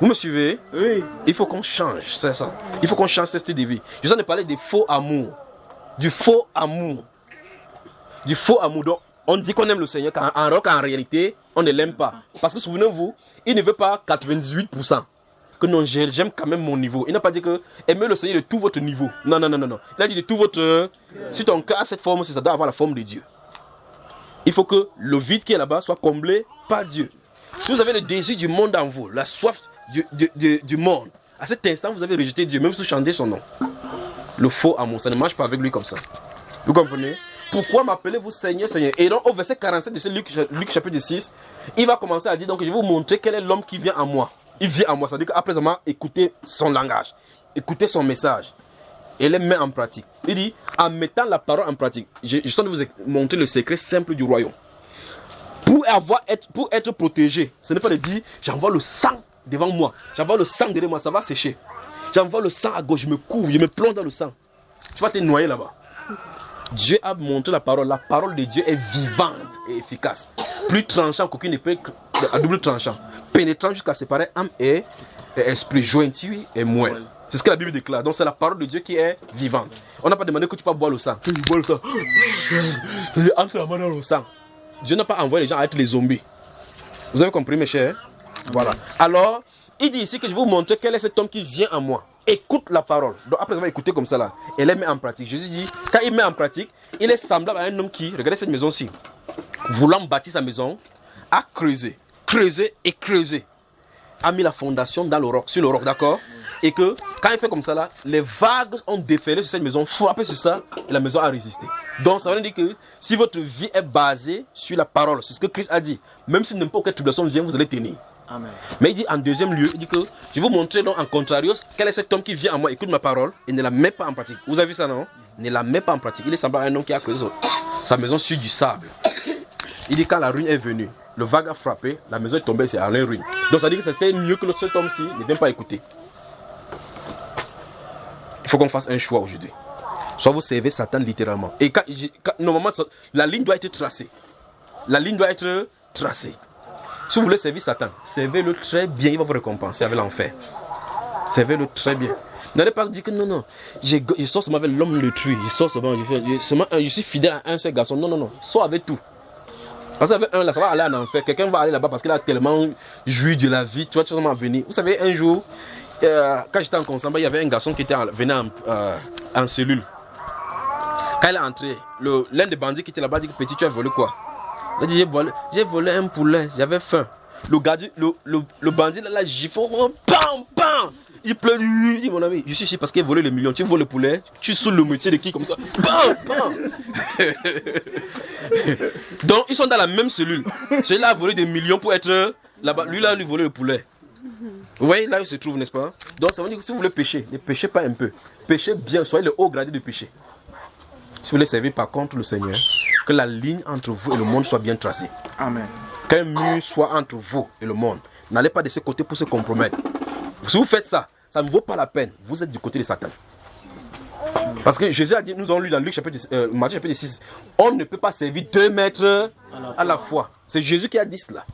B: Vous me suivez? Oui. Il faut qu'on change, c'est ça. Il faut qu'on change ce style de vie. Je viens de parler des faux amours. Du faux amour. Du faux amour. Donc, on dit qu'on aime le Seigneur, alors qu'en réalité, on ne l'aime pas. Parce que souvenez-vous, il ne veut pas 98%. Que non, j'aime quand même mon niveau. Il n'a pas dit que aimer le Seigneur de tout votre niveau. Non, non, non, non, non. Il a dit de tout votre... Si ton cœur a cette forme, ça doit avoir la forme de Dieu. Il faut que le vide qui est là-bas soit comblé par Dieu. Si vous avez le désir du monde en vous, la soif du monde, à cet instant, vous avez rejeté Dieu, même si vous chantez son nom. Le faux amour, ça ne marche pas avec lui comme ça. Vous comprenez? Pourquoi m'appelez-vous Seigneur, Seigneur? Et donc, au verset 47 de ce Luc chapitre 6, il va commencer à dire, donc je vais vous montrer quel est l'homme qui vient à moi. Il vient à moi, c'est-à-dire qu'après avoir écouté son langage, écouter son message, et les met en pratique. Il dit, en mettant la parole en pratique, je suis en train de vous montrer le secret simple du royaume. Pour être protégé, ce n'est pas de dire, j'envoie le sang devant moi, j'envoie le sang derrière moi, ça va sécher. J'envoie le sang à gauche, je me couvre, je me plonge dans le sang. Tu vas te noyer là-bas. Dieu a montré la parole de Dieu est vivante et efficace. Plus tranchant qu'aucune épée à double tranchant. Pénétrant jusqu'à séparer âme et esprit, jointu et moelle. C'est ce que la Bible déclare. Donc c'est la parole de Dieu qui est vivante. On n'a pas demandé que tu peux boire le sang. Tu bois le sang. C'est entre la main dans le sang. Dieu n'a pas envoyé les gens à être les zombies. Vous avez compris mes chers? Voilà. Alors, il dit ici que je vais vous montrer quel est cet homme qui vient à moi. Écoute la parole. Donc après avoir écouté comme ça là, et les met en pratique. Jésus dit, quand il met en pratique, il est semblable à un homme qui, regardez cette maison-ci, voulant bâtir sa maison, a creusé, et creusé, a mis la fondation dans le roc, sur le roc, d'accord? Et que quand il fait comme ça là, les vagues ont déferlé sur cette maison, frappé sur ça, et la maison a résisté. Donc ça veut dire que si votre vie est basée sur la parole, c'est ce que Christ a dit, même si n'importe quelle tribulation vient, vous allez tenir. Amen. Mais il dit en deuxième lieu, il dit que je vais vous montrer donc en contrario quel est cet homme qui vient à moi, écoute ma parole et ne la met pas en pratique. Vous avez vu ça, non? Ne la met pas en pratique. Il est semblable à un homme qui a creusé sa maison sur du sable. Il dit quand la ruine est venue, le vague a frappé, la maison est tombée, c'est à la ruine. Donc ça dit que c'est mieux que cet homme-ci ne vient pas écouter. Il faut qu'on fasse un choix aujourd'hui. Soit vous servez Satan littéralement. Et normalement, la ligne doit être tracée. La ligne doit être tracée. Si vous voulez servir Satan, servez-le très bien, il va vous récompenser avec l'enfer. Servez-le très bien. N'allez pas dire que non, je sors seulement avec l'homme le truc, je suis fidèle à un seul garçon. Non, non, non, sors avec tout. Parce qu'avec un là, ça va aller en enfer. Quelqu'un va aller là-bas parce qu'il a tellement joui de la vie, tu vas sûrement venir. Vous savez, un jour, quand j'étais en Consamba, il y avait un garçon qui venait en cellule. Quand il est entré, l'un des bandits qui était là-bas dit, petit, tu as volé quoi? Il a dit, j'ai volé un poulet, j'avais faim. Le bandit là, gifle, bam, bam. Il pleure, il dit, mon ami, je suis ici parce qu'il a volé le million. Tu voles le poulet, tu saoules le métier de qui comme ça? Bam, bam. Donc, ils sont dans la même cellule. Celui-là a volé des millions pour être là-bas. Lui, là, lui volé le poulet. Vous voyez, là, il se trouve, n'est-ce pas? Donc, ça veut dire que si vous voulez pécher, ne péchez pas un peu. Péchez bien, soyez le haut gradé de péché. Si vous voulez servir par contre le Seigneur, que la ligne entre vous et le monde soit bien tracée. Amen. Qu'un mur soit entre vous et le monde. N'allez pas de ce côté pour se compromettre. Si vous faites ça, ça ne vaut pas la peine. Vous êtes du côté de Satan. Parce que Jésus a dit, nous avons lu dans Luc Matthieu chapitre 6, on ne peut pas servir 2 maîtres à la fois. C'est Jésus qui a dit cela.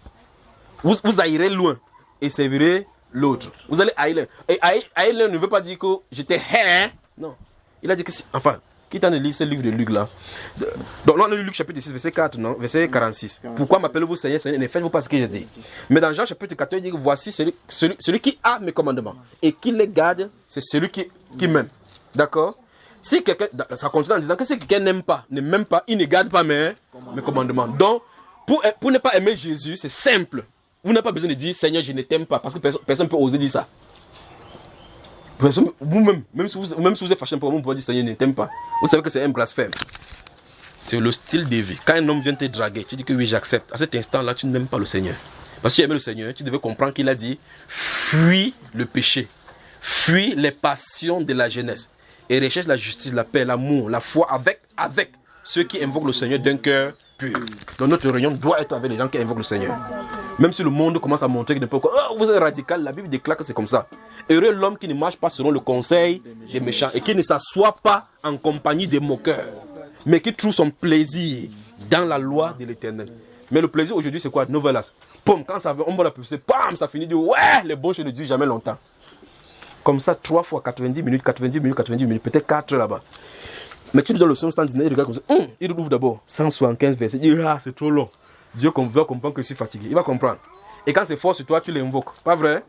B: Vous haïrez loin et servirez l'autre. Vous allez haïr l'un. Et haïr l'un ne veut pas dire que j'étais haïr. Non. Il a dit que enfin, qui t'en lit ce livre de Luc là? Donc là on a lu Luc chapitre 6 verset 4, non? Verset 46. Pourquoi m'appelez-vous Seigneur, Seigneur, ne faites-vous pas ce que j'ai dit? Mais dans Jean chapitre 14 il dit que voici celui qui a mes commandements et qui les garde, c'est celui qui m'aime. D'accord? Si quelqu'un, ça continue en disant que si quelqu'un n'aime pas, ne m'aime pas, il ne garde pas mes commandements. Donc pour ne pas aimer Jésus, c'est simple. Vous n'avez pas besoin de dire Seigneur je ne t'aime pas, parce que personne ne peut oser dire ça. Vous-même, même si vous êtes fâché pour vous, vous pouvez dire Seigneur ne t'aime pas. Vous savez que c'est un blasphème. C'est le style de vie. Quand un homme vient te draguer, tu dis que oui j'accepte. À cet instant-là, tu n'aimes pas le Seigneur. Parce que tu aimes le Seigneur, tu devais comprendre qu'il a dit fuis le péché, fuis les passions de la jeunesse et recherche la justice, la paix, l'amour, la foi avec ceux qui invoquent le Seigneur d'un cœur pur. Donc notre réunion doit être avec les gens qui invoquent le Seigneur. Même si le monde commence à montrer que n'importe quoi, oh, vous êtes radical, la Bible déclare que c'est comme ça. Heureux l'homme qui ne marche pas selon le conseil des méchants et qui ne s'assoit pas en compagnie des moqueurs, mais qui trouve son plaisir dans la loi de l'Éternel. Mais le plaisir aujourd'hui, c'est quoi? Novelas. Pomme, quand ça va, on va la publicité, bam, ça finit de ouais, les bons choses ne durent jamais longtemps. Comme ça, 3 fois 90 minutes, 90 minutes, 90 minutes, peut-être 4 là-bas. Mais tu lui donnes le psaume 119, il regarde comme ça, il ouvre d'abord 175 versets, il dit ah, c'est trop long. Dieu va comprendre que je suis fatigué, il va comprendre. Et quand c'est fort sur toi, tu l'invoques, pas vrai?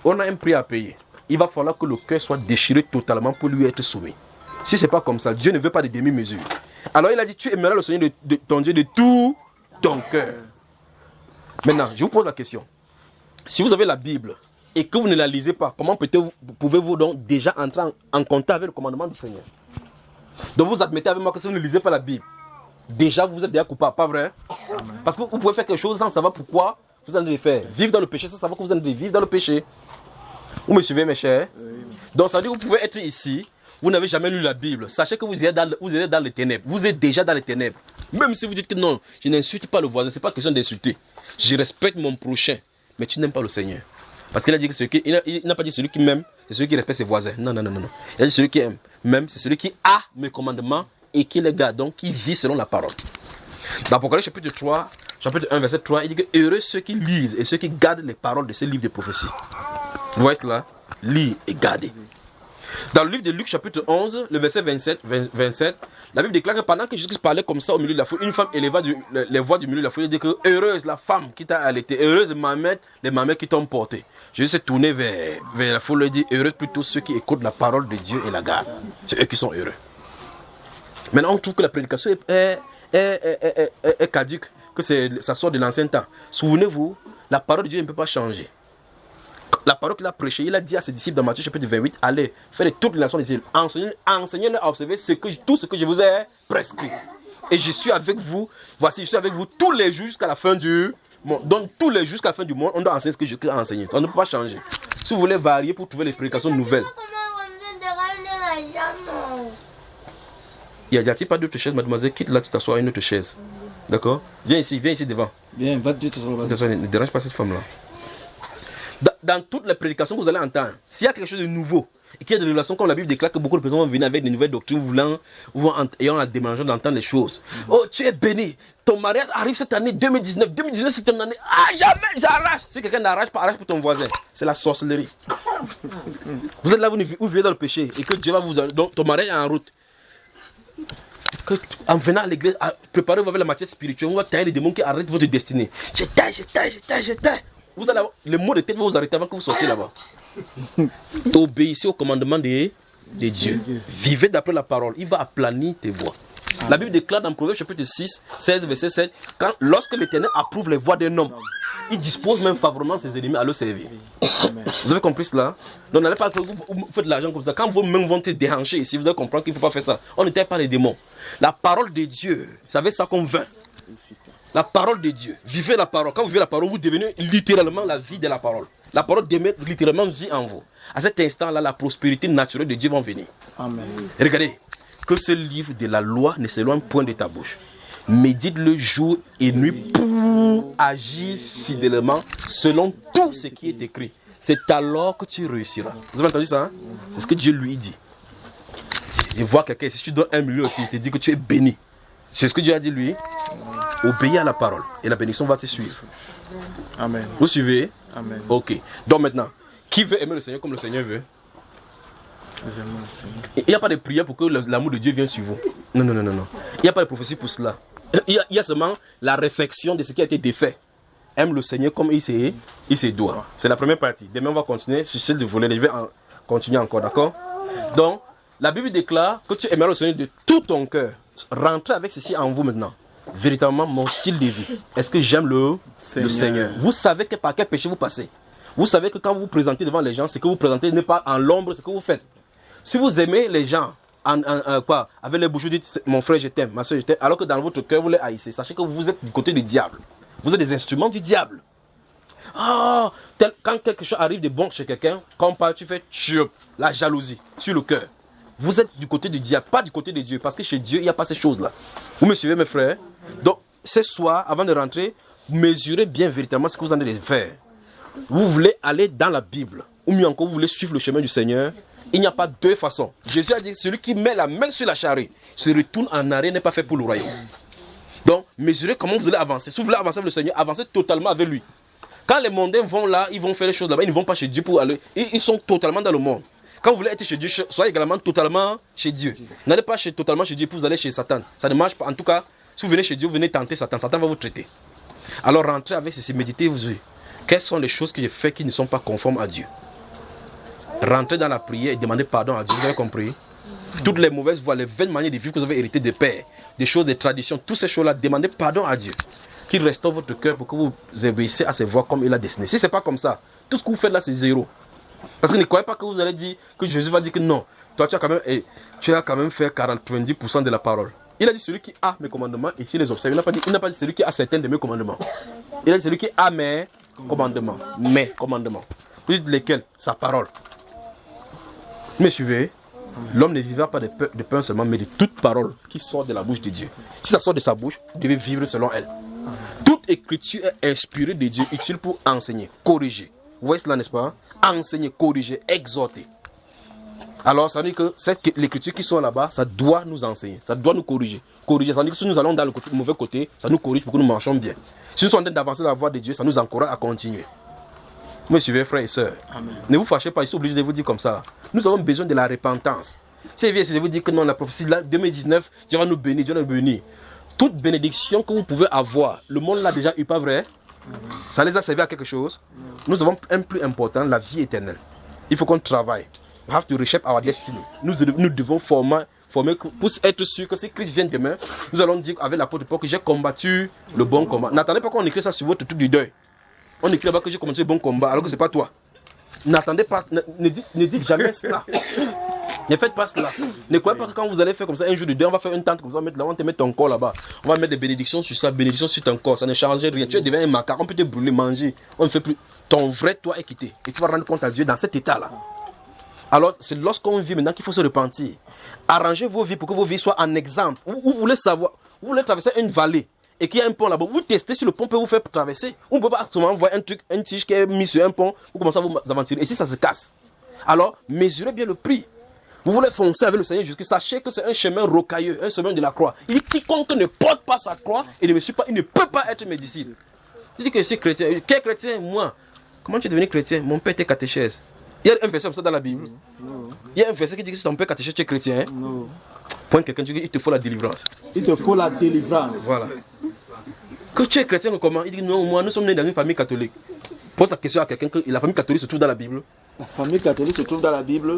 B: On a un prix à payer. Il va falloir que le cœur soit déchiré totalement pour lui être soumis. Si c'est pas comme ça, Dieu ne veut pas de demi-mesures. Alors il a dit, tu aimeras le Seigneur de ton Dieu de tout ton cœur. Maintenant, je vous pose la question. Si vous avez la Bible et que vous ne la lisez pas, comment pouvez-vous donc déjà entrer en contact avec le commandement du Seigneur? Donc vous admettez avec moi que si vous ne lisez pas la Bible, déjà vous êtes déjà coupable, pas vrai? Parce que vous pouvez faire quelque chose sans savoir pourquoi vous allez le faire. Vivre dans le péché sans savoir que vous allez vivre dans le péché. Vous me suivez mes chers? Donc ça veut dire que vous pouvez être ici, vous n'avez jamais lu la Bible. Sachez que vous êtes dans les ténèbres. Vous êtes déjà dans les ténèbres. Même si vous dites que non, je n'insulte pas le voisin, ce n'est pas question d'insulter. Je respecte mon prochain, mais tu n'aimes pas le Seigneur. Parce qu'il a dit que il n'a pas dit celui qui m'aime, c'est celui qui respecte ses voisins. Non, non, non, non. Il a dit celui qui aime, même, c'est celui qui a mes commandements et qui les garde, donc qui vit selon la parole. Dans Apocalypse chapitre 3, chapitre 1, verset 3, il dit que heureux ceux qui lisent et ceux qui gardent les paroles de ces livres de prophétie. Vous voyez cela? Lire et garder. Dans le livre de Luc chapitre 11, le verset 27, la Bible déclare que pendant que Jésus parlait comme ça au milieu de la foule, une femme éleva les voix du milieu de la foule et dit que heureuse la femme qui t'a allaité, heureuse les mamelles qui t'ont porté. Jésus s'est tourné vers la foule et dit heureuse plutôt ceux qui écoutent la parole de Dieu et la gardent. C'est eux qui sont heureux. Maintenant on trouve que la prédication est caduque, que ça sort de l'ancien temps. Souvenez-vous, la parole de Dieu ne peut pas changer. La parole qu'il a prêchée, il a dit à ses disciples dans Matthieu chapitre 28, allez, faites de toutes les nations des îles, enseignez-leur à observer tout ce que je vous ai prescrit. Et je suis avec vous, voici, je suis avec vous tous les jours jusqu'à la fin du monde. Donc tous les jours jusqu'à la fin du monde, on doit enseigner ce que je ai enseigné. On ne peut pas changer. Si vous voulez varier pour trouver les prédications nouvelles. Il n'y a pas d'autre chaise, mademoiselle, quitte là, tu t'assois à une autre chaise. D'accord? Viens ici devant. Viens, va te t'asseoir. Ne dérange pas cette femme-là. Dans toutes les prédications que vous allez entendre, s'il y a quelque chose de nouveau et qu'il y a des relations comme la Bible déclare que beaucoup de personnes vont venir avec des nouvelles doctrines ayant la démangeance d'entendre les choses. Oh, tu es béni, ton mariage arrive cette année 2019 c'est ton année. Ah, jamais, j'arrache. Si quelqu'un n'arrache pas, arrache pour ton voisin. C'est la sorcellerie. Vous êtes là, vous vivez dans le péché et que Dieu va vous... Donc ton mariage est en route. En venant à l'église, préparez-vous avec la matière spirituelle, on va tailler les démons qui arrêtent votre destinée. Je taille. Vous allez avoir, les mots de tête vont vous arrêter avant que vous sortiez là-bas. Obéissez au commandement de Dieu. Vivez d'après la parole. Il va aplanir tes voies. La Bible déclare dans Proverbe chapitre 6, 16, verset 7, lorsque l'Éternel approuve les voies d'un homme, il dispose même favorablement ses ennemis à le servir. Vous avez compris cela? Donc n'allez pas vous faites de l'argent comme ça. Quand vos mains vont te déhancher ici, vous allez comprendre qu'il ne faut pas faire ça. On n'était pas les démons. La parole de Dieu, vous savez ça qu'on veut. La parole de Dieu. Vivez la parole. Quand vous vivez la parole, vous devenez littéralement la vie de la parole. La parole démet littéralement vie en vous. À cet instant-là, la prospérité naturelle de Dieu va venir. Amen. Regardez, que ce livre de la loi ne s'éloigne point de ta bouche. Médite-le jour et nuit pour agir fidèlement selon tout ce qui est écrit. C'est alors que tu réussiras. Vous avez entendu ça? C'est ce que Dieu lui dit. Je vois quelqu'un, si tu donnes 1 million aussi, il te dit que tu es béni. C'est ce que Dieu a dit lui. Obéis à la parole et la bénédiction va te suivre. Amen. Vous suivez? Amen. Ok. Donc maintenant, qui veut aimer le Seigneur comme le Seigneur veut? Il n'y a pas de prière pour que l'amour de Dieu vienne sur vous. Non. Il n'y a pas de prophétie pour cela. Il y a seulement la réflexion de ce qui a été défait. Aime le Seigneur comme il se doit. C'est la première partie. Demain, on va continuer sur celle de voler. Je vais continuer encore, d'accord? Donc, la Bible déclare que tu aimeras le Seigneur de tout ton cœur. Rentrez avec ceci en vous maintenant. Véritablement, mon style de vie. Est-ce que j'aime le Seigneur? Vous savez que par quel péché vous passez. Vous savez que quand vous vous présentez devant les gens, ce que vous présentez n'est pas en l'ombre, ce que vous faites. Si vous aimez les gens, avec les bouches, vous dites mon frère je t'aime, ma soeur je t'aime, alors que dans votre cœur vous les haïssez, sachez que vous êtes du côté du diable. Vous êtes des instruments du diable. Quand quelque chose arrive de bon chez quelqu'un, quand tu fais la jalousie sur le cœur. vous êtes du côté du diable, pas du côté de Dieu. Parce que chez Dieu, il n'y a pas ces choses-là. Vous me suivez, mes frères? Donc, ce soir, avant de rentrer, mesurez bien véritablement ce que vous en allez faire. Vous voulez aller dans la Bible, ou mieux encore, vous voulez suivre le chemin du Seigneur. Il n'y a pas deux façons. Jésus a dit, celui qui met la main sur la charrue, se retourne en arrière, n'est pas fait pour le royaume. Donc, mesurez comment vous allez avancer. Si vous voulez avancer avec le Seigneur, avancez totalement avec lui. Quand les mondains vont là, ils vont faire les choses là-bas, ils ne vont pas chez Dieu pour aller. Ils sont totalement dans le monde. Quand vous voulez être chez Dieu, soyez également totalement chez Dieu. N'allez pas totalement chez Dieu pour vous aller chez Satan. Ça ne marche pas. En tout cas, si vous venez chez Dieu, vous venez tenter Satan. Satan va vous traiter. Alors rentrez avec ceci, méditez vous. Quelles sont les choses que j'ai faites qui ne sont pas conformes à Dieu? Rentrez dans la prière et demandez pardon à Dieu. Vous avez compris? Toutes les mauvaises voies, les vaines manières de vivre que vous avez héritées des pères, des choses, des traditions, toutes ces choses-là, demandez pardon à Dieu. Qu'il restaure votre cœur pour que vous obéissiez à ses voies comme il a destiné. Si ce n'est pas comme ça, tout ce que vous faites là, c'est zéro. Parce que ne croyez pas que vous allez dire, que Jésus va dire que non. Toi, tu as quand même fait 90% de la parole. Il a dit celui qui a mes commandements et s'il les observe. Il n'a pas dit celui qui a certains de mes commandements. Il a dit celui qui a mes commandements. Mes commandements. Vous dites lesquels? Sa parole. Vous me suivez? L'homme ne vivra pas de pain seulement, mais de toute parole qui sort de la bouche de Dieu. Si ça sort de sa bouche, vous devez vivre selon elle. Toute écriture est inspirée de Dieu, utile pour enseigner, corriger. Vous voyez cela, n'est-ce pas? Enseigner, corriger, exhorter. Alors, ça veut dire que l'écriture qui sort là-bas, ça doit nous enseigner, ça doit nous corriger. Corriger, ça veut dire que si nous allons dans le mauvais côté, ça nous corrige pour que nous marchions bien. Si nous sommes en train d'avancer dans la voie de Dieu, ça nous encourage à continuer. Vous me suivez, frères et sœurs? Amen. Ne vous fâchez pas, ils sont obligés de vous dire comme ça. Nous avons besoin de la repentance. Si il vient de vous dire que non, la prophétie là, 2019, Dieu va nous bénir, Dieu va nous bénir. Toute bénédiction que vous pouvez avoir, le monde l'a déjà eu, pas vrai? Ça les a servi à quelque chose? Nous avons un plus important, la vie éternelle. Il faut qu'on travaille. We have to reshape our destiny. Nous devons former pour être sûr que si Christ vient demain, nous allons dire avec l'apôtre Paul que j'ai combattu le bon combat. N'attendez pas qu'on écrit ça sur votre truc du deuil. On écrit là-bas que j'ai combattu le bon combat alors que ce n'est pas toi. N'attendez pas, ne dites jamais cela. Ne faites pas cela. Ne croyez pas que quand vous allez faire comme ça un jour de deuil, on va faire une tente comme ça, on va te mettre ton corps là-bas. On va mettre des bénédictions sur ça, bénédictions sur ton corps. Ça ne change rien. Tu deviens un macaque, on peut te brûler, manger. On ne fait plus. Ton vrai toi est quitté. Et tu vas rendre compte à Dieu dans cet état-là. Alors, c'est lorsqu'on vit maintenant qu'il faut se repentir. Arrangez vos vies pour que vos vies soient en exemple. Vous voulez savoir, vous voulez traverser une vallée et qu'il y a un pont là-bas. Vous testez si le pont peut vous faire traverser. On ne peut pas seulement voir un tige qui est mis sur un pont, vous commencez à vous aventurer. Et si ça se casse, alors mesurez bien le prix. Vous voulez foncer avec le Seigneur jusqu'à sachez que c'est un chemin rocailleux, un chemin de la croix. Il dit quiconque ne porte pas sa croix et ne me suit pas, il ne peut pas être mes disciples. Il dit que je suis chrétien. Quel chrétien? Moi. Comment tu es devenu chrétien? Mon père était catéchèse. Il y a un verset comme ça dans la Bible. Non. Il y a un verset qui dit que si ton père catéchèse, tu es chrétien. Hein? Non. Point quelqu'un, tu dis il te faut la délivrance. Il te faut la délivrance. Voilà. Que tu es chrétien, comment? Il dit non, moi, nous sommes nés dans une famille catholique. Pose la question à quelqu'un que la famille catholique se trouve dans la Bible. La famille catholique se trouve dans la Bible.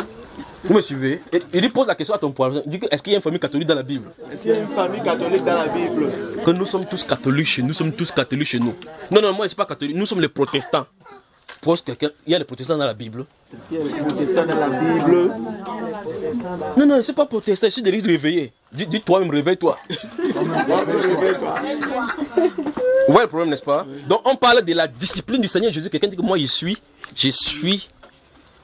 B: Vous me suivez? Il dit pose la question à ton poids. Il dit est-ce qu'il y a une famille catholique dans la Bible? Est-ce qu'il y a une famille catholique dans la Bible? Que nous sommes tous catholiques chez nous. Nous sommes tous catholiques chez nous. Non, moi, je ne suis pas catholique. Nous sommes les protestants. Pose quelqu'un. Il y a les protestants dans la Bible. Est-ce qu'il y a les protestants dans la Bible? Non, je ne suis pas protestant. Je suis de réveiller. Dis toi-même, réveille-toi. Vous voyez le problème, n'est-ce pas? Donc, on parle de la discipline du Seigneur Jésus. Quelqu'un dit que moi, je suis.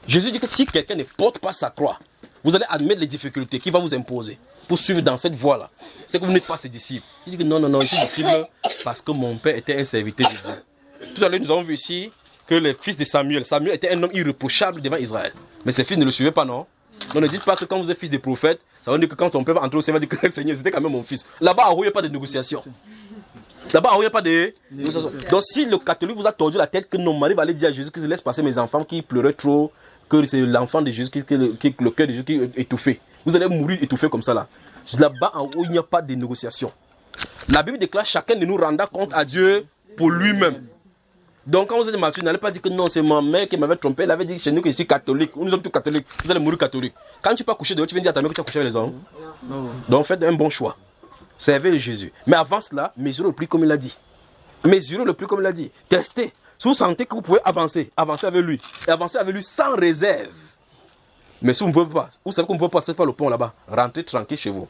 B: Jésus dit que si quelqu'un ne porte pas sa croix, vous allez admettre les difficultés qu'il va vous imposer pour suivre dans cette voie-là. C'est que vous n'êtes pas ses disciples. Il dit que non, je suis disciple parce que mon père était un serviteur de Dieu. Tout à l'heure, nous avons vu ici que les fils de Samuel était un homme irréprochable devant Israël. Mais ses fils ne le suivaient pas, non? Non, ne dites pas que quand vous êtes fils de prophète, ça veut dire que quand ton père va entrer au Seigneur, il va dire que le Seigneur, c'était quand même mon fils. Là-bas, il n'y a pas de négociation. Là-bas, il n'y a pas de négociation. Donc, si le catholique vous a tordu la tête, que non, Marie va aller dire à Jésus que je laisse passer mes enfants qui pleuraient trop, que c'est l'enfant de Jésus, le cœur de Jésus qui est étouffé. Vous allez mourir étouffé comme ça là. Là-bas, en haut, il n'y a pas de négociation. La Bible déclare chacun de nous rendra compte à Dieu pour lui-même. Donc, quand vous êtes mature, n'allez pas dire que non, c'est ma mère qui m'avait trompé. Elle avait dit chez nous que je suis catholique. Nous sommes tous catholiques. Vous allez mourir catholique. Quand tu peux coucher dehors, tu viens dire à ta mère que tu as couché avec les hommes. Donc, faites un bon choix. Servez Jésus. Mais avant cela, mesurez le prix comme il a dit. Mesurez le prix comme il a dit. Testez. Si vous sentez que vous pouvez avancer, avancez avec lui. Et avancez avec lui sans réserve. Mais si vous ne pouvez pas, vous savez qu'on ne peut pas passer par le pont là-bas. Rentrez tranquille chez vous.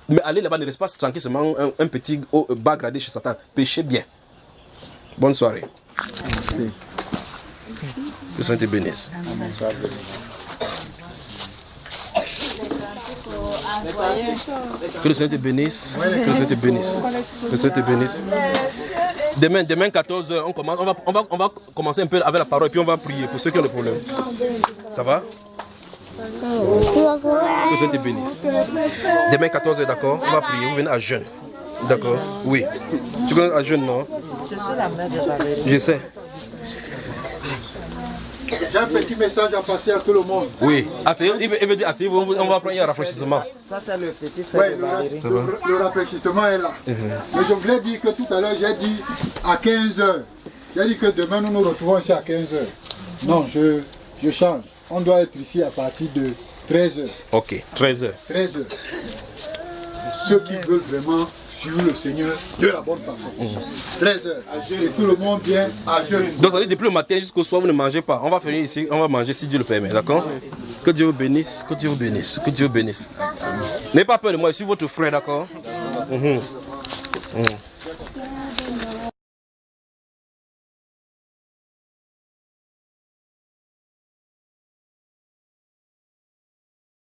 B: Mais allez là-bas, ne restez pas tranquille seulement un petit bas gradé chez Satan. Péchez bien. Bonne soirée. Merci. Que le Seigneur te bénisse. Que le Seigneur te bénisse. Que le Seigneur te bénisse. Que le Seigneur te bénisse. Demain 14h, on va commencer un peu avec la parole et puis on va prier pour ceux qui ont des problèmes. Ça va? Que le Seigneur te bénisse. Demain 14h, d'accord? On va prier. Vous venez à jeûne. D'accord? Oui. Tu connais à jeûne, non?
G: Je suis la mère de Valérie.
B: Je sais.
C: J'ai un petit message à passer à tout le monde.
B: Oui. Asseyez, il veut dire asseyez-vous, on va prendre un rafraîchissement.
G: Ça, c'est le petit frère de Valérie.
C: Le rafraîchissement est là. Mais je voulais dire que tout à l'heure, j'ai dit à 15h. J'ai dit que demain, nous nous retrouvons ici à 15h. Non, je change. On doit être ici à partir de 13h.
B: Ok, 13h.
C: 13h. Ceux qui veulent vraiment suivre le Seigneur de la bonne façon. 13h. Et tout le monde vient à jeûne.
B: Donc, ça veut dire depuis le matin jusqu'au soir, vous ne mangez pas. On va venir ici, on va manger si Dieu le permet, d'accord? Que Dieu vous bénisse, que Dieu vous bénisse, que Dieu vous bénisse. N'ayez pas peur de moi, je suis votre frère, d'accord?